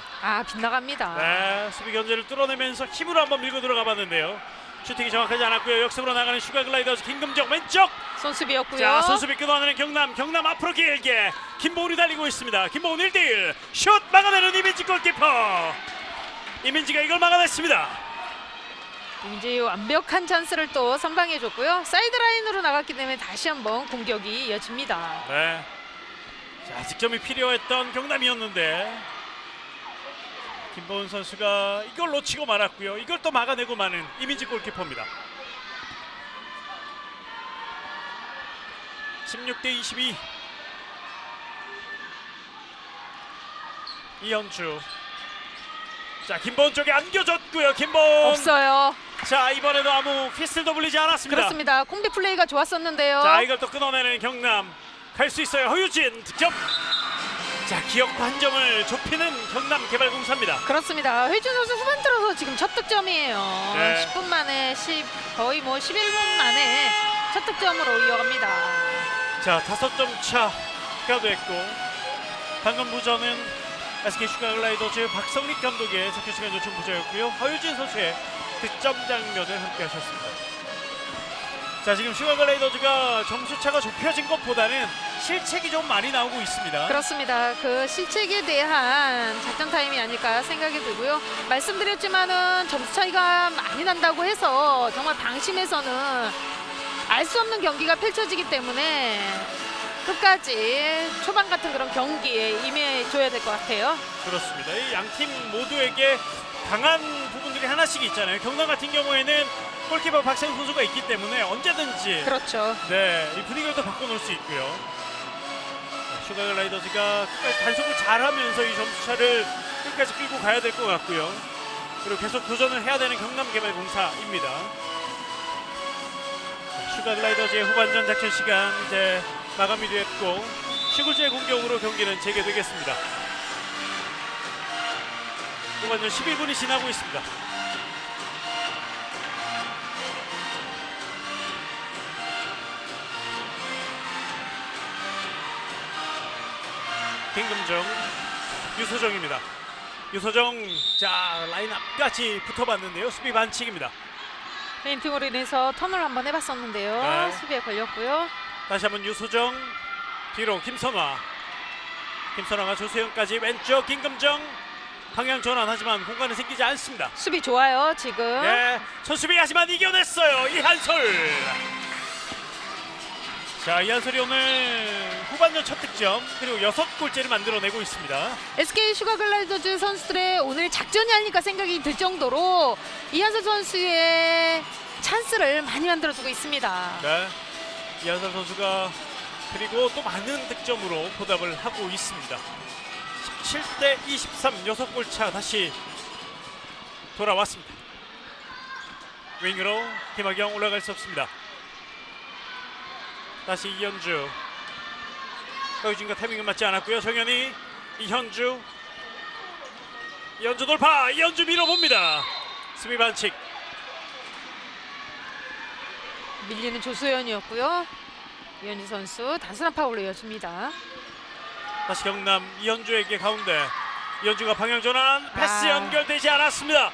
빗나갑니다. 네, 수비 견제를 뚫어내면서 힘으로 한번 밀고 들어가 봤는데요. 슈팅이 정확하지 않았고요. 역습으로 나가는 슈가글라이더즈 김금정 왼쪽. 손수비였고요. 자, 손수비 끊어내는 경남 앞으로 길게 김보은이 달리고 있습니다. 김보은 1대1 슛 막아내는 이민지 골키퍼. 이민지가 이걸 막아냈습니다. 이제 완벽한 찬스를 또 선방해줬고요. 사이드라인으로 나갔기 때문에 다시 한번 공격이 이어집니다. 네. 자, 득점이 필요했던 경남이었는데 김보은 선수가 이걸 놓치고 말았고요. 이걸 또 막아내고 마는 이민지 골키퍼입니다. 16대 22 이현주. 자, 김보은 쪽에 안겨줬고요. 김보은. 없어요. 자, 이번에도 아무 피슬도 불리지 않았습니다. 그렇습니다. 콤비 플레이가 좋았었는데요. 자, 이걸 또 끊어내는 경남. 갈 수 있어요. 허유진 득점. 자, 기억과 한 점을 좁히는 경남개발공사입니다. 그렇습니다. 회준 선수 후반 들어서 지금 첫 득점이에요. 네. 10분 만에 거의 11분 만에 첫 득점으로 이어갑니다. 자, 5점 차가 됐고 방금 부전은 SK 슈가글라이더즈 박성립 감독의 적중 시간 요청 부저였고요. 허유진 선수의 득점 장면을 함께 하셨습니다. 자, 지금 슈가글라이더즈가 점수차가 좁혀진 것보다는 실책이 좀 많이 나오고 있습니다. 그렇습니다. 그 실책에 대한 작전 타임이 아닐까 생각이 들고요. 말씀드렸지만은 점수 차이가 많이 난다고 해서 정말 방심해서는 알 수 없는 경기가 펼쳐지기 때문에 끝까지 초반 같은 그런 경기에 임해줘야 될 것 같아요. 그렇습니다. 이 양팀 모두에게 강한 부분들이 하나씩 있잖아요. 경남 같은 경우에는 골키퍼 박세훈 선수가 있기 때문에 언제든지 그렇죠. 네, 이 분위기를 또 바꿔놓을 수 있고요. 슈가글라이더즈가 끝까지 단속을 잘하면서 이 점수차를 끝까지 끌고 가야 될 것 같고요. 그리고 계속 도전을 해야 되는 경남개발공사입니다. 슈가글라이더즈의 후반전 작전 시간 이제 마감이 됐고 시골주의 공격으로 경기는 재개되겠습니다. 후반전 11분이 지나고 있습니다. 김금정, 유소정입니다. 유소정, 자, 라인업까지 붙어봤는데요. 수비 반칙입니다. 페인팅으로 인해서 턴을 한번 해봤었는데요. 네. 수비에 걸렸고요. 다시 한번 유소정, 뒤로 김선화가 조수영까지 왼쪽 김금정 방향 전환하지만 공간은 생기지 않습니다. 수비 좋아요 지금. 네, 손수비 하지만 이겨냈어요. 이한솔. 자, 이한솔이 오늘 후반전 첫 득점 그리고 6골째를 만들어내고 있습니다. SK 슈가글라이더즈 선수들의 오늘 작전이 아닐까 생각이 들 정도로 이한솔 선수의 찬스를 많이 만들어주고 있습니다. 네. 이한솔 선수가 그리고 또 많은 득점으로 보답을 하고 있습니다. 17대 23, 6골 차 다시 돌아왔습니다. 윙으로 김학영 올라갈 수 없습니다. 다시 이현주. 허유진과 타이밍은 맞지 않았고요. 정현이, 이현주 돌파. 이현주 밀어봅니다. 수비 반칙. 밀리는 조소연이었고요. 이현주 선수 단순한 파울로 이어집니다. 다시 경남 이현주에게 가운데. 이현주가 방향 전환. 패스 연결되지 않았습니다.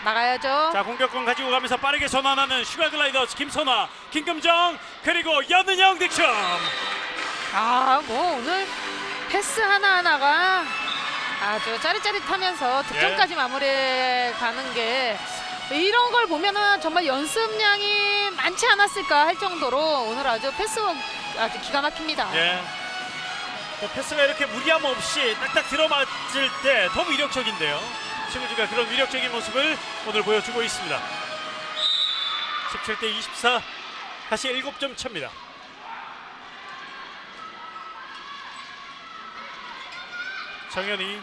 나가야죠. 자, 공격권 가지고 가면서 빠르게 전환하는 슈가 글라이더스 김선화, 김금정, 그리고 연은영 득점. 뭐 오늘 패스 하나하나가 아주 짜릿짜릿하면서 득점까지 마무리해 가는 게 이런 걸 보면은 정말 연습량이 많지 않았을까 할 정도로 오늘 아주 패스워크 아주 기가 막힙니다. 예. 패스가 이렇게 무리함 없이 딱딱 들어맞을 때 더 위력적인데요. 시구주가 그런 위력적인 모습을 오늘 보여주고 있습니다. 17대 24, 다시 7점 차입니다. 정현이.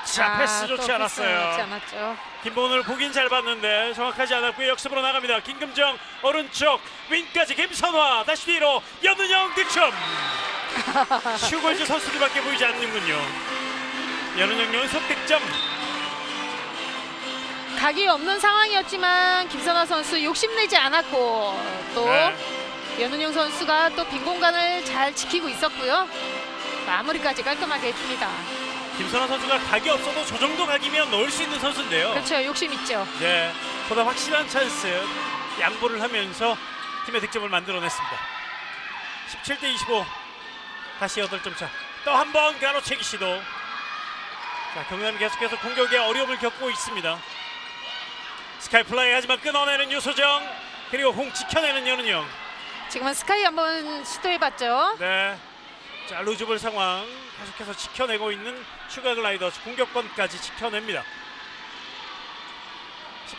자, 패스 좋지 않았어요. 좋지 않았죠. 김보은을 보긴 잘 봤는데 정확하지 않았고요. 역습으로 나갑니다. 김금정 오른쪽 윙까지 김선화, 다시 뒤로 연은영 득점. 슈골즈 선수들밖에 보이지 않는군요. 연은영 연속 득점. 각이 없는 상황이었지만 김선화 선수 욕심내지 않았고 또 연은영 선수가 또 빈 공간을 잘 지키고 있었고요. 마무리까지 깔끔하게 해줍니다. 김선화 선수가 각이 없어도 저 정도 각이면 넣을 수 있는 선수인데요. 그렇죠. 욕심 있죠. 네, 보다 확실한 찬스 양보를 하면서 팀의 득점을 만들어냈습니다. 17대 25, 다시 8점 차. 또 한 번 가로채기 시도. 자, 경남이 계속해서 공격에 어려움을 겪고 있습니다. 스카이 플라이 하지만 끊어내는 유소정, 그리고 공 지켜내는 연은영. 지금은 스카이 한번 시도해봤죠. 네, 자, 루즈볼 상황 계속해서 지켜내고 있는 슈가 글라이더스, 공격권까지 지켜냅니다.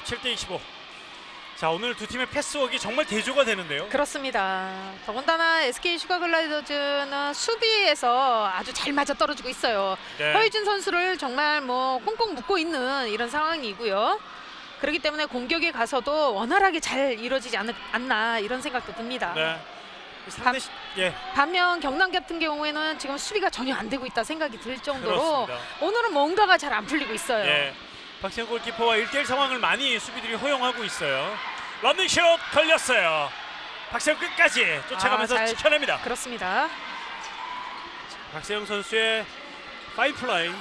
17대 25. 자, 오늘 두 팀의 패스워크가 정말 대조가 되는데요. 그렇습니다. 더군다나 SK 슈가 글라이더즈는 수비에서 아주 잘 맞아 떨어지고 있어요. 네. 허유진 선수를 정말 뭐 꽁꽁 묶고 있는 이런 상황이고요. 그렇기 때문에 공격에 가서도 원활하게 잘 이루어지지 않나 이런 생각도 듭니다. 네. 상대 예. 반면 경남 같은 경우에는 지금 수비가 전혀 안 되고 있다 생각이 들 정도로 그렇습니다. 오늘은 뭔가가 잘 안 풀리고 있어요. 예. 박지현 골키퍼와 1대1 상황을 많이 수비들이 허용하고 있어요. 런닝슛 걸렸어요. 박세영 끝까지 쫓아가면서 잘 지켜냅니다. 그렇습니다. 박세영 선수의 파인 플라이,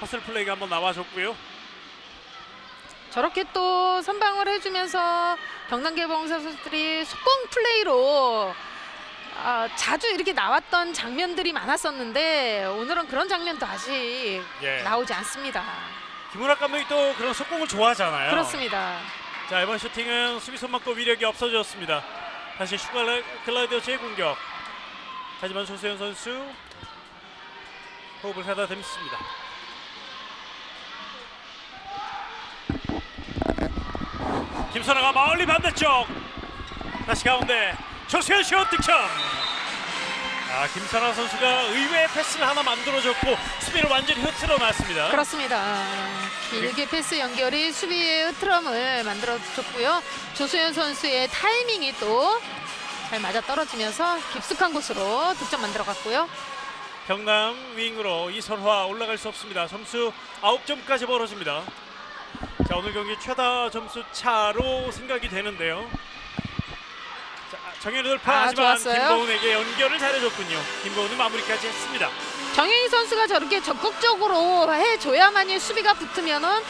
허슬 플레이가 한번 나와줬고요. 저렇게 또 선방을 해주면서 경남개봉사 선수들이 속공 플레이로 자주 이렇게 나왔던 장면들이 많았었는데 오늘은 그런 장면도 아직 나오지 않습니다. 김우락 감독이 또 그런 속공을 좋아하잖아요. 그렇습니다. 자, 이번 슈팅은 수비 손 맞고 위력이 없어졌습니다. 다시 슈가 글라이더스의 공격. 하지만 조세현 선수 호흡을 하다 댐습니다. 김선아가 멀리 반대쪽, 다시 가운데 조세현 슛 득점. 김선아 선수가 의외의 패스를 하나 만들어줬고 수비를 완전히 흐트러 놨습니다. 그렇습니다. 길게 패스 연결이 수비의 흐트럼을 만들어줬고요. 조수현 선수의 타이밍이 또 잘 맞아 떨어지면서 깊숙한 곳으로 득점 만들어갔고요. 경남 윙으로 이설화 올라갈 수 없습니다. 점수 9점까지 벌어집니다. 자, 오늘 경기 최다 점수 차로 생각이 되는데요. 자, 정현이 돌파 하지만 좋았어요. 김보은에게 연결을 잘해줬군요. 김보은은 마무리까지 했습니다. 정현희 선수가 저렇게 적극적으로 해줘야만이 수비가 붙으면은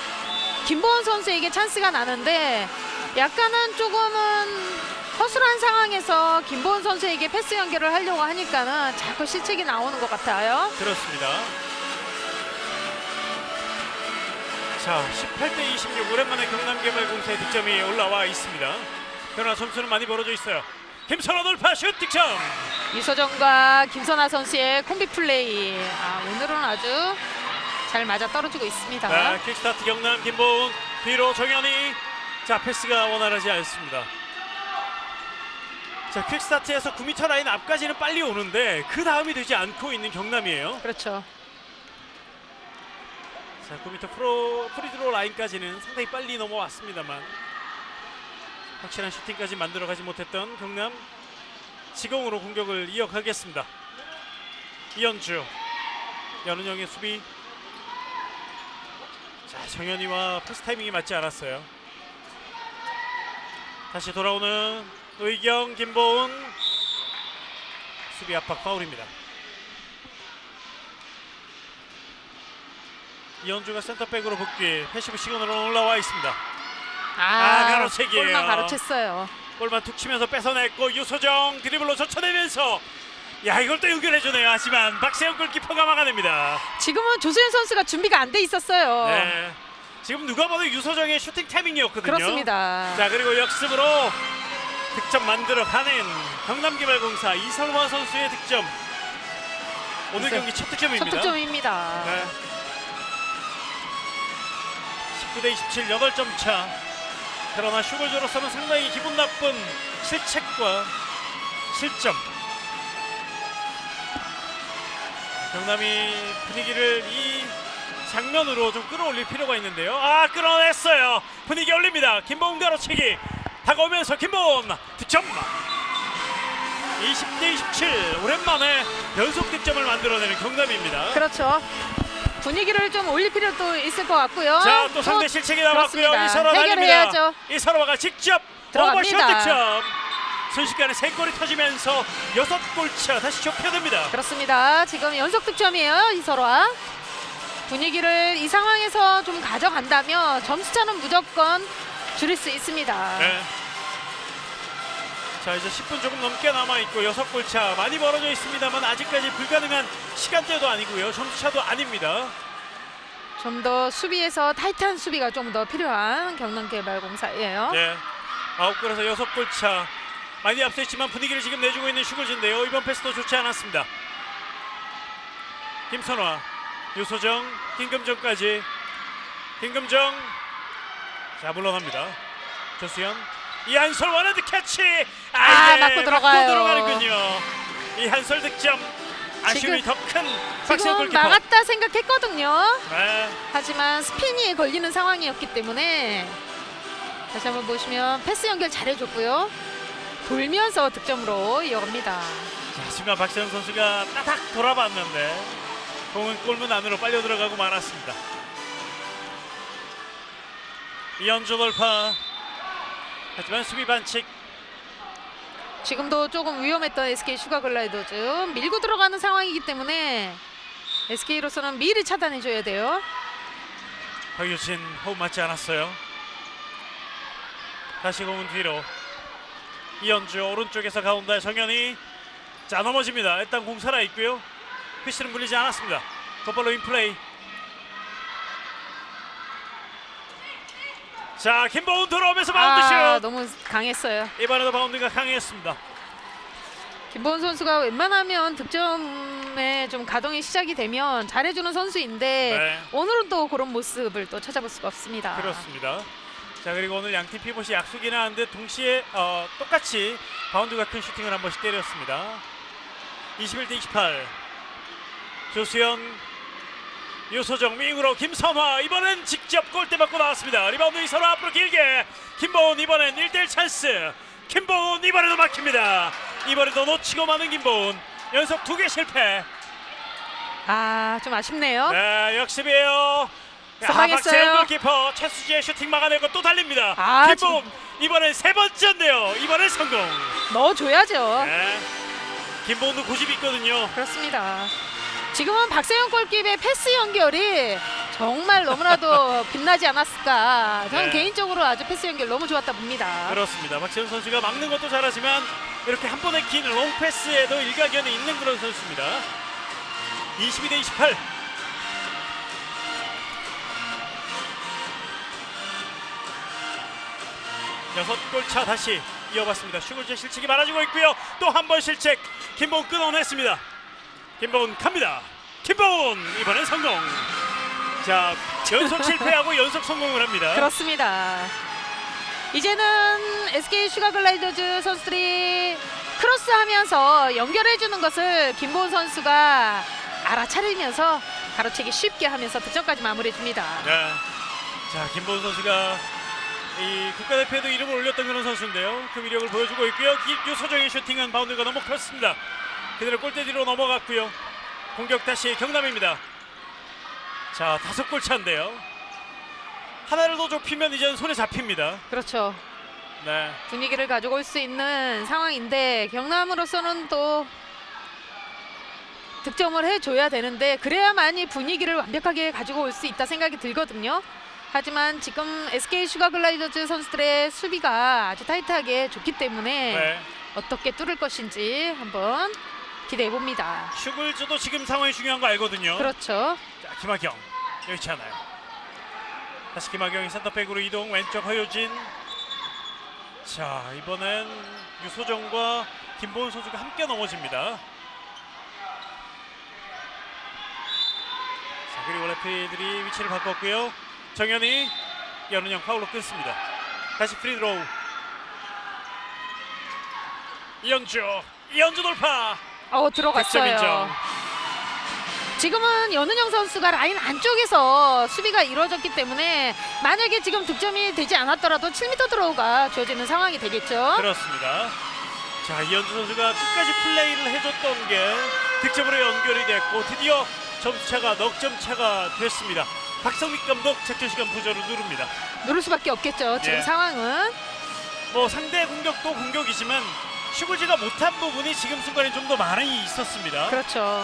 김보은 선수에게 찬스가 나는데 약간은 조금은 허술한 상황에서 김보은 선수에게 패스 연결을 하려고 하니까는 자꾸 실책이 나오는 것 같아요. 그렇습니다. 자, 18대 26, 오랜만에 경남개발공사의 득점이 올라와 있습니다. 그러나 점수는 많이 벌어져 있어요. 김선아 돌파 슛 득점. 이소정과 김선아 선수의 콤비 플레이. 오늘은 아주 잘 맞아 떨어지고 있습니다. 자, 킥스타트 경남 김보은 뒤로 정현이. 자, 패스가 원활하지 않습니다. 자, 퀵스타트에서 9m 라인 앞까지는 빨리 오는데 그 다음이 되지 않고 있는 경남이에요. 그렇죠. 자, 9m 프리드로 라인까지는 상당히 빨리 넘어왔습니다만 확실한 슈팅까지 만들어가지 못했던 경남. 지공으로 공격을 이어가겠습니다. 이현주, 연은영의 수비. 자, 정현이와 패스 타이밍이 맞지 않았어요. 다시 돌아오는 의경, 김보은. 수비 압박 파울입니다. 이현주가 센터백으로 복귀, 패시브 시그널로 올라와 있습니다. 가로채기예요. 골만 가로챘어요. 골만 툭 치면서 뺏어냈고 유소정 드리블로 젖혀내면서 야, 이걸 또 연결해주네요. 하지만 박세영 골키퍼가 막아냅니다. 지금은 조수현 선수가 준비가 안 돼 있었어요. 네, 지금 누가 봐도 유소정의 슈팅 타이밍이었거든요. 그렇습니다. 자, 그리고 역습으로 득점 만들어가는 경남개발공사 이성화 선수의 득점. 오늘 경기 첫 득점입니다. 첫 득점입니다. 네. 19대27, 8점 차. 그러나 슈골즈로서는 상당히 기분 나쁜 실책과 실점. 경남이 분위기를 이 장면으로 좀 끌어올릴 필요가 있는데요. 끌어냈어요. 분위기 올립니다. 김보은 가로채기 다가오면서 김보은 득점. 20대27, 오랜만에 연속 득점을 만들어내는 경남입니다. 그렇죠. 분위기를 좀 올릴 필요도 있을 것 같고요. 자, 또 상대 실책이 남았고요. 그렇습니다. 이선호 해결해야죠. 달립니다. 이선호가 직접 들어갑니다. 오버샷 득점. 순식간에 3골이 터지면서 6골차 다시 좁혀듭니다. 그렇습니다. 지금 연속 득점이에요, 이설화. 분위기를 이 상황에서 좀 가져간다면 점수차는 무조건 줄일 수 있습니다. 네. 자, 이제 10분 조금 넘게 남아있고 6골차 많이 벌어져 있습니다만 아직까지 불가능한 시간대도 아니고요. 점수차도 아닙니다. 좀 더 수비에서 타이트한 수비가 좀 더 필요한 경남개발공사예요. 네. 9골에서 6골차 많이 앞서 있지만 분위기를 지금 내주고 있는 슈골즈인데요. 이번 패스도 좋지 않았습니다. 김선화, 유소정, 김금정까지. 김금정, 자, 물러납니다. 조수현, 이한솔 원핸드 캐치. 맞고 들어가요. 맞고 들어가는군요. 이한솔 득점. 아쉬움이 더 큰 박세영 지금 골키퍼. 막았다 생각했거든요. 네. 하지만 스피니에 걸리는 상황이었기 때문에 다시 한번 보시면 패스 연결 잘해줬고요. 돌면서 득점으로 이어갑니다. 자, 순간 박세영 선수가 따닥 돌아봤는데 공은 골문 안으로 빨려 들어가고 말았습니다. 이현주 돌파. 하지만 수비 반칙. 지금도 조금 위험했던 SK 슈가글라이더즈 밀고 들어가는 상황이기 때문에 SK로서는 미리 차단해줘야 돼요. 박유진 호흡 맞지 않았어요. 다시 공은 뒤로. 이현주 오른쪽에서 가운데 정현이. 자, 넘어집니다. 일단 공 살아있고요. 휘슬은 물리지 않았습니다. 겉발로 인플레이. 자, 김보은 돌아오면서 바운드 슛. 너무 강했어요. 이번에도 바운드가 강했습니다. 김보은 선수가 웬만하면 득점에 좀 가동이 시작이 되면 잘해주는 선수인데 네. 오늘은 또 그런 모습을 또 찾아볼 수가 없습니다. 그렇습니다. 자, 그리고 오늘 양팀 피봇이 약속이긴 하는데 동시에 똑같이 바운드가 큰 슈팅을 한 번씩 때렸습니다. 21대28. 조수현, 유소정 윙으로 김선화. 이번엔 직접 골대 맞고 나왔습니다. 리바운드 이선화 앞으로 길게. 김보은 이번엔 1대1 찬스. 김보은 이번에도 막힙니다. 이번에도 놓치고 마는 김보은. 연속 2개 실패. 좀 아쉽네요. 네, 역습이에요. 서방했어요. 박세영 골키퍼 최수지의 슈팅 막아내고 또 달립니다. 김보은 이번엔 3번째인데요. 이번엔 성공. 넣어줘야죠. 네. 김보은도 고집이 있거든요. 그렇습니다. 지금은 박세영 골키퍼의 패스 연결이 정말 너무나도 빛나지 않았을까. 저는 네. 개인적으로 아주 패스 연결 너무 좋았다 봅니다. 그렇습니다. 박세영 선수가 막는 것도 잘하지만 이렇게 한 번에 긴 롱 패스에도 일가견이 있는 그런 선수입니다. 22대28. 여섯 골차 다시 이어봤습니다. 슈골즈의 실책이 많아지고 있고요. 또 한 번 실책. 김보은 끊어냈습니다. 김보은 갑니다. 김보은 이번엔 성공. 자, 연속 실패하고 연속 성공을 합니다. 그렇습니다. 이제는 SK 슈가글라이더즈 선수들이 크로스하면서 연결해주는 것을 김보은 선수가 알아차리면서 가로채기 쉽게 하면서 득점까지 마무리해줍니다. 네. 자, 김보은 선수가 이 국가대표에도 이름을 올렸던 그런 선수인데요. 그 위력을 보여주고 있고요. 유소정의 슈팅은 바운드가 너무 컸습니다. 그대로 골대 뒤로 넘어갔고요. 공격 다시 경남입니다. 자, 5골 차인데요. 하나를 더 좁히면 이제는 손에 잡힙니다. 그렇죠. 네. 분위기를 가져올 수 있는 상황인데 경남으로서는 또 득점을 해줘야 되는데 그래야만이 분위기를 완벽하게 가지고 올 수 있다 생각이 들거든요. 하지만 지금 SK 슈가글라이더즈 선수들의 수비가 아주 타이트하게 좋기 때문에 네. 어떻게 뚫을 것인지 한번 기대해 봅니다. 슈글즈도 지금 상황이 중요한 거 알거든요. 그렇죠. 자, 김학영 여의치 않아요. 다시 김학영이 센터백으로 이동. 왼쪽 허효진. 자, 이번엔 유소정과 김보은 선수가 함께 넘어집니다. 자, 그리고 레프리들이 위치를 바꿨고요. 정현이 연은영 파울로 끊습니다. 다시 프리드로우. 이현주 돌파. 들어갔어요. 득점 인정. 지금은 연은영 선수가 라인 안쪽에서 수비가 이루어졌기 때문에 만약에 지금 득점이 되지 않았더라도 7m 드로우가 주어지는 상황이 되겠죠. 그렇습니다. 자, 이현주 선수가 끝까지 플레이를 해줬던 게 득점으로 연결이 됐고 드디어 점수차가 넉점 차가 됐습니다. 박성민 감독 작전시간 부저를 누릅니다. 누를 수밖에 없겠죠. 지금 예. 상황은. 뭐 상대 공격도 공격이지만 슈글즈가 못한 부분이 지금 순간에 좀 더 많이 있었습니다. 그렇죠.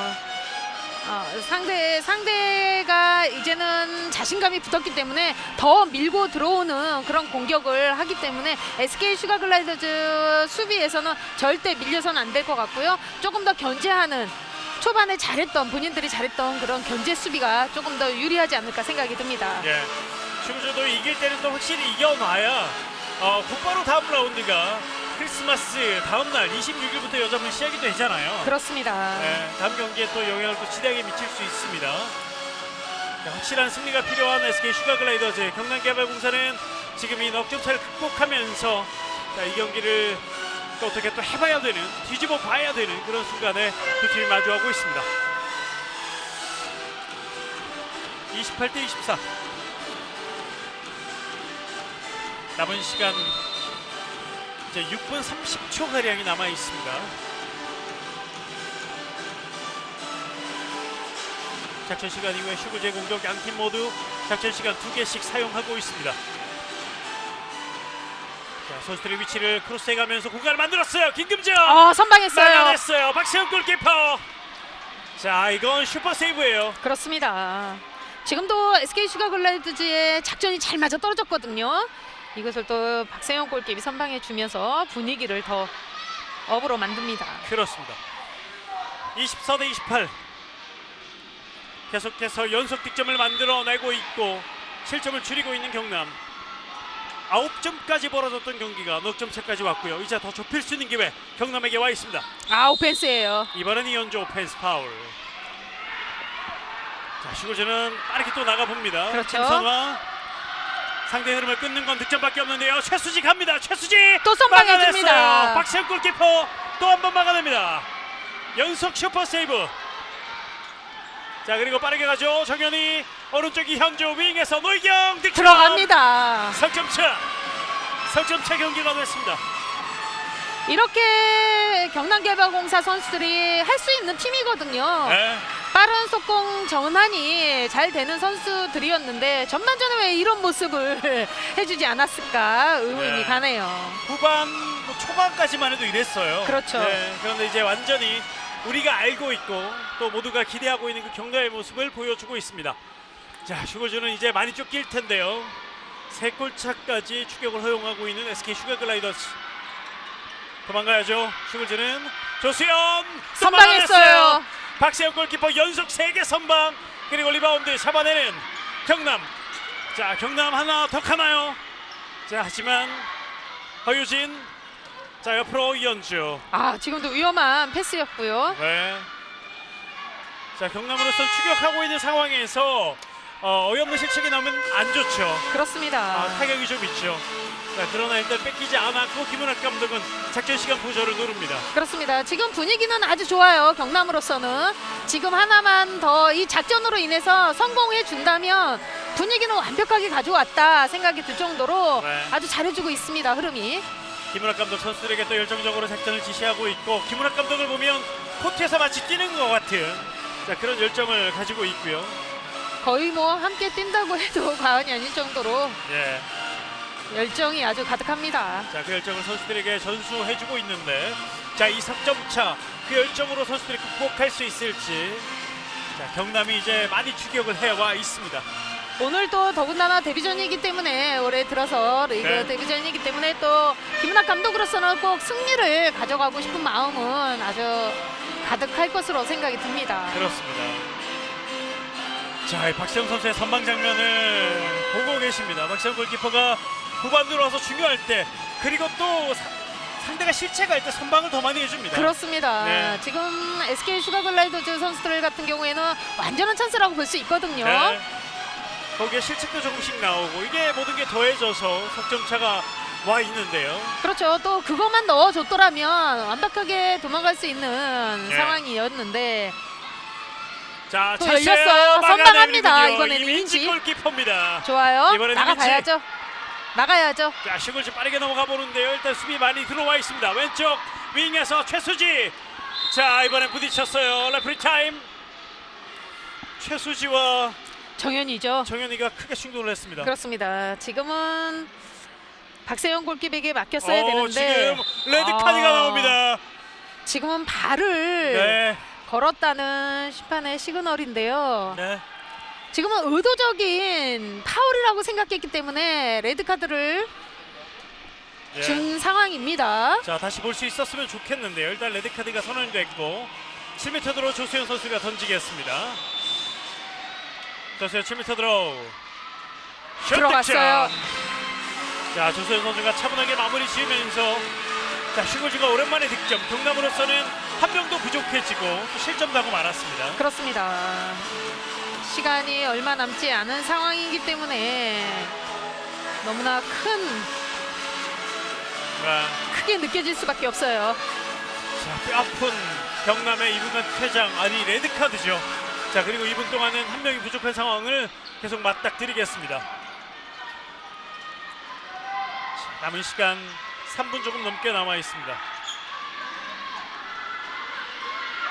상대가 이제는 자신감이 붙었기 때문에 더 밀고 들어오는 그런 공격을 하기 때문에 SK 슈가글라이더즈 수비에서는 절대 밀려서는 안 될 것 같고요. 조금 더 견제하는 초반에 본인들이 잘했던 그런 견제 수비가 조금 더 유리하지 않을까 생각이 듭니다. 예, 슈글즈도 이길 때는 또 확실히 이겨놔야 곧바로 다음 라운드가 크리스마스 다음날 26일부터 여자분 시작이 되잖아요. 그렇습니다. 네, 다음 경기에 또 영향을 또 지대하게 미칠 수 있습니다. 자, 확실한 승리가 필요한 SK 슈가글라이더즈. 경남개발공사는 지금 이 넉점차를 극복하면서 자, 이 경기를 또 어떻게 또 해봐야 되는, 뒤집어 봐야 되는 그런 순간에 두 팀이 마주하고 있습니다. 28대 24. 남은 시간 이제 6분 30초 가량이 남아 있습니다. 작전 시간 이후에 슈글즈의 공격 양팀 모두 작전 시간 2개씩 사용하고 있습니다. 자, 선수들의 위치를 크로스해가면서 공간을 만들었어요. 김금정 선방했어요. 막아냈어요. 박세훈 골키퍼. 자, 이건 슈퍼 세이브예요. 그렇습니다. 지금도 SK 슈가글라이더즈의 작전이 잘 맞아 떨어졌거든요. 이것을 또 박세영 골키퍼 선방해 주면서 분위기를 더 업으로 만듭니다. 그렇습니다. 24대 28. 계속해서 연속 득점을 만들어내고 있고 실점을 줄이고 있는 경남. 9점까지 벌어졌던 경기가 넉점 차까지 왔고요. 이제 더 좁힐 수 있는 기회 경남에게 와 있습니다. 오펜스예요. 이번엔 이현주 오펜스 파울. 자, 슈글즈는 빠르게 또 나가봅니다. 그렇죠. 김선화. 상대 흐름을 끊는 건 득점밖에 없는데요. 최수지 갑니다. 최수지 또 선방해줍니다. 막아냈어요. 박세훈 골키퍼 또 한 번 막아냅니다. 연속 슈퍼 세이브. 자, 그리고 빠르게 가죠. 정현이 오른쪽 이현주 윙에서 노희경 득점. 들어갑니다. 석점차 경기가 됐습니다. 이렇게 경남개발공사 선수들이 할 수 있는 팀이거든요. 네. 빠른 속공 전환이 잘 되는 선수들이었는데 전반전에 왜 이런 모습을 해주지 않았을까 의문이 네. 가네요. 후반 초반까지만 해도 이랬어요. 그렇죠. 네, 그런데 이제 완전히 우리가 알고 있고 또 모두가 기대하고 있는 그 경남의 모습을 보여주고 있습니다. 자, 슈글즈는 이제 많이 쫓길 텐데요. 3골 차까지 추격을 허용하고 있는 SK 슈가글라이더즈. 도망가야죠. 슈글즈는 조수연 선방했어요. 박세영 골키퍼 연속 3개 선방. 그리고 리바운드 잡아내는 경남. 자, 경남 하나 더 가나요? 자, 하지만 허유진. 자, 옆으로 이현주. 지금도 위험한 패스였고요. 네. 자, 경남으로서 추격하고 있는 상황에서 어이없는 실책이 나오면 안 좋죠. 그렇습니다. 타격이 좀 있죠. 자, 그러나 일단 뺏기지 않았고 김은학 감독은 작전 시간 보조를 누릅니다. 그렇습니다. 지금 분위기는 아주 좋아요. 경남으로서는 지금 하나만 더 이 작전으로 인해서 성공해 준다면 분위기는 완벽하게 가져왔다 생각이 들 정도로 네. 아주 잘해주고 있습니다. 흐름이. 김은학 감독 선수들에게 또 열정적으로 작전을 지시하고 있고 김은학 감독을 보면 코트에서 마치 뛰는 것 같은 자, 그런 열정을 가지고 있고요. 거의 뭐 함께 뛴다고 해도 과언이 아닐 정도로 예. 열정이 아주 가득합니다. 자, 그 열정을 선수들에게 전수해주고 있는데 자, 이 석점차 그 열정으로 선수들이 극복할 수 있을지 자, 경남이 이제 많이 추격을 해와 있습니다. 오늘 또 더군다나 데뷔전이기 때문에 올해 들어서 리그 네. 데뷔전이기 때문에 또 김은학 감독으로서는 꼭 승리를 가져가고 싶은 마음은 아주 가득할 것으로 생각이 듭니다. 그렇습니다. 자, 이 박세영 선수의 선방 장면을 보고 계십니다. 박세영 골키퍼가 후반 들어와서 중요할 때 그리고 또 상대가 실책할 때 선방을 더 많이 해줍니다. 그렇습니다. 네. 지금 SK 슈가글라이더즈 선수들 같은 경우에는 완전한 찬스라고 볼 수 있거든요. 네. 거기에 실책도 조금씩 나오고 이게 모든 게 더해져서 석점차가 와 있는데요. 그렇죠. 또 그것만 넣어줬더라면 완벽하게 도망갈 수 있는 네. 상황이었는데 자, 또 찬스 열렸어요. 선방합니다. 막아내는군요. 이번에는 이민지 이민지. 골키퍼입니다. 좋아요. 이번에는 나가봐야죠. 나가야죠. 자, 시골지 빠르게 넘어가 보는데요. 일단 수비 많이 들어와 있습니다. 왼쪽 윙에서 최수지. 자, 이번엔 부딪혔어요. 레프리 타임. 최수지와 정현이죠. 정현이가 크게 충돌을 했습니다. 그렇습니다. 지금은 박세영 골키백에 맡겼어야 되는데 지금 레드 카드가 나옵니다. 지금은 발을 네. 걸었다는 심판의 시그널인데요. 네. 지금은 의도적인 파울이라고 생각했기 때문에 레드 카드를 예. 준 상황입니다. 자, 다시 볼 수 있었으면 좋겠는데요. 일단 레드 카드가 선언됐고 7m 드로 조수현 선수가 던지겠습니다. 조수현 7m 드로 슛 들어갔어요. 득점. 자, 조수현 선수가 차분하게 마무리 지으면서 자, 슈골지가 오랜만에 득점. 경남으로서는 한 명도 부족해지고 또 실점도 하고 말았습니다. 그렇습니다. 시간이 얼마 남지 않은 상황이기 때문에 너무나 크게 느껴질 수밖에 없어요. 자, 뼈아픈 경남의 2분간 퇴장 아니 레드 카드죠. 자, 그리고 2분 동안은 한 명이 부족한 상황을 계속 맞닥뜨리겠습니다. 자, 남은 시간 3분 조금 넘게 남아 있습니다.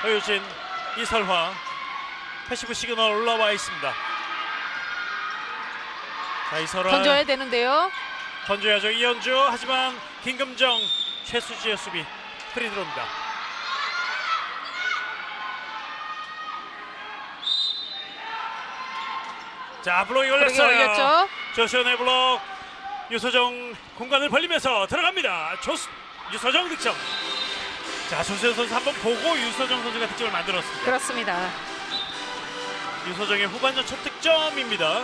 허유진, 이설화, 패시브 시그널 올라와 있습니다. 자, 이설화 던져야 되는데요. 던져야죠. 이현주. 하지만 김금정, 최수지의 수비 프리 들어옵니다. 자, 블록이 그러게 걸렸어요. 올렸죠. 조수현의 블록. 유소정 공간을 벌리면서 들어갑니다. 유소정 득점. 자, 조수현 선수 한번 보고 유소정 선수가 득점을 만들었습니다. 그렇습니다. 유소정의 후반전 첫 득점입니다.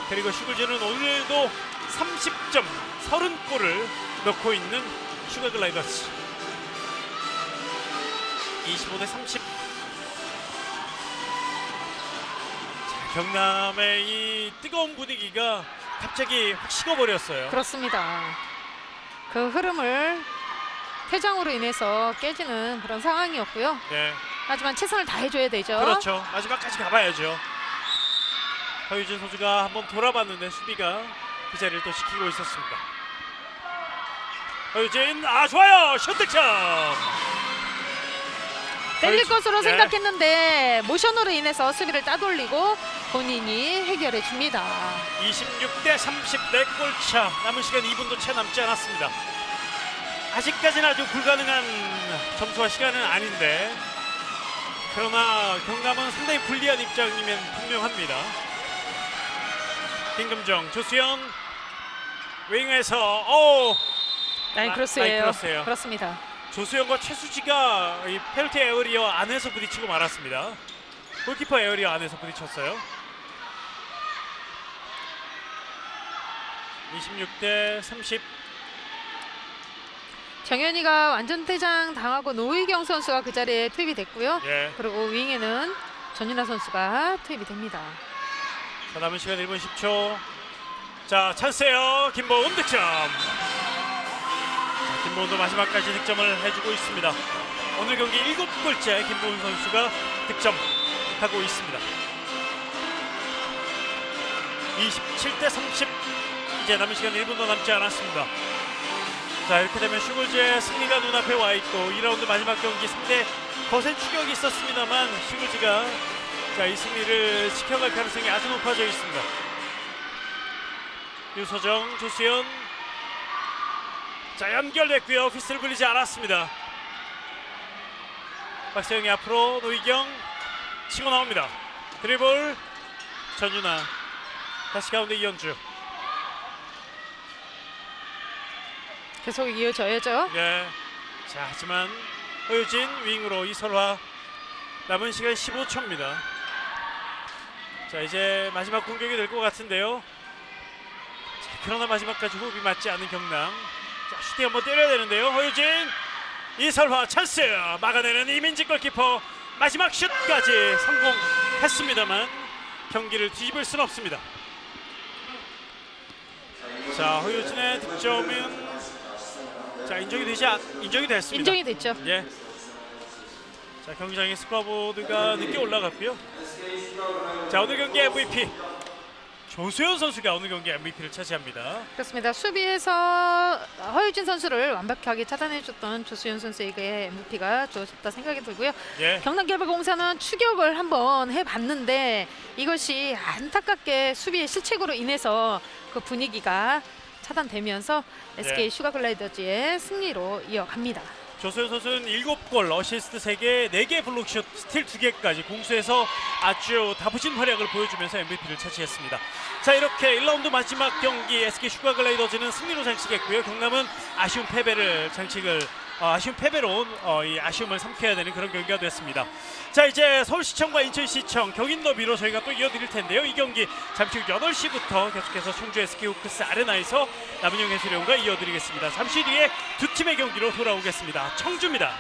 그리고 슈글즈는 오늘도 30점 30골을 넣고 있는 슈가글라이더스. 25대 30. 자, 경남의 이 뜨거운 분위기가 갑자기 확 식어버렸어요. 그렇습니다. 그 흐름을 퇴장으로 인해서 깨지는 그런 상황이었고요. 네, 하지만 최선을 다해줘야 되죠. 그렇죠. 마지막까지 가봐야죠. 허유진 선수가 한번 돌아봤는데 수비가 그 자리를 또 지키고 있었습니다. 허유진, 좋아요. 슛 득점. 때릴 허유진, 것으로 네. 생각했는데 모션으로 인해서 수비를 따돌리고 본인이 해결해 줍니다. 26대 34골 차. 남은 시간 2분도 채 남지 않았습니다. 아직까지는 아주 불가능한 점수와 시간은 아닌데 그러나 경남은 상당히 불리한 입장이면 분명합니다. 김금정, 조수현 윙에서 라인 라인 크로스예요. 크로스예요. 그렇습니다. 조수현과 최수지가 이 페널티 에어리어 안에서 부딪히고 말았습니다. 골키퍼 에어리어 안에서 부딪혔어요. 26대 30. 정현이가 완전 퇴장 당하고 노희경 선수가 그 자리에 투입이 됐고요. 예. 그리고 윙에는 전윤아 선수가 투입이 됩니다. 자, 남은 시간 1분 10초. 자, 찬스예요. 김보은 득점. 자, 김보은도 마지막까지 득점을 해주고 있습니다. 오늘 경기 7골째 김보은 선수가 득점하고 있습니다. 27대 30. 이제 남은 시간 1분도 남지 않았습니다. 자, 이렇게 되면 슈글즈의 승리가 눈앞에 와 있고 2라운드 마지막 경기 상대 거센 추격이 있었습니다만 슈글즈가 자, 이 승리를 지켜갈 가능성이 아주 높아져 있습니다. 유서정, 조수현. 자, 연결됐고요. 휘슬 불리지 않았습니다. 박세영이 앞으로 노희경 치고 나옵니다. 드리블 전윤아. 다시 가운데 이현주. 계속 이어져야죠. 네. 자, 하지만 허유진 윙으로 이설화. 남은 시간 15초입니다. 자, 이제 마지막 공격이 될 것 같은데요. 자, 그러나 마지막까지 호흡이 맞지 않은 경남. 자, 슈팅 한번 때려야 되는데요. 허유진, 이설화 찬스 막아내는 이민지 골키퍼. 마지막 슛까지 성공했습습니다만 경기를 뒤집을 수는 없습니다. 자, 허유진의 득점은 자, 인정이 됐습니다. 인정이 됐죠. 예. 자, 경기장의 스코어보드가 늦게 올라갔고요. 자, 오늘 경기 MVP 조수현 선수가 오늘 경기 MVP를 차지합니다. 그렇습니다. 수비에서 허유진 선수를 완벽하게 차단해줬던 조수현 선수에게 MVP가 주어졌다 생각이 들고요. 예. 경남개발공사는 추격을 한번 해봤는데 이것이 안타깝게 수비의 실책으로 인해서 그 분위기가 차단되면서 SK 슈가글라이더즈의 승리로 이어갑니다. 조수현 선수는 7골, 어시스트 3개, 4개 블록슛, 스틸 2개까지 공수에서 아주 다부진 활약을 보여주면서 MVP를 차지했습니다. 자, 이렇게 1라운드 마지막 경기 SK 슈가글라이더즈는 승리로 장식했고요. 경남은 아쉬운 패배로 이 아쉬움을 삼켜야 되는 그런 경기가 됐습니다. 자, 이제 서울시청과 인천시청 경인 더비로 저희가 또 이어드릴 텐데요. 이 경기 잠시 후 8시부터 계속해서 청주 SK 호크스 아레나에서 남은영 해수령과 이어드리겠습니다. 잠시 뒤에 두 팀의 경기로 돌아오겠습니다. 청주입니다.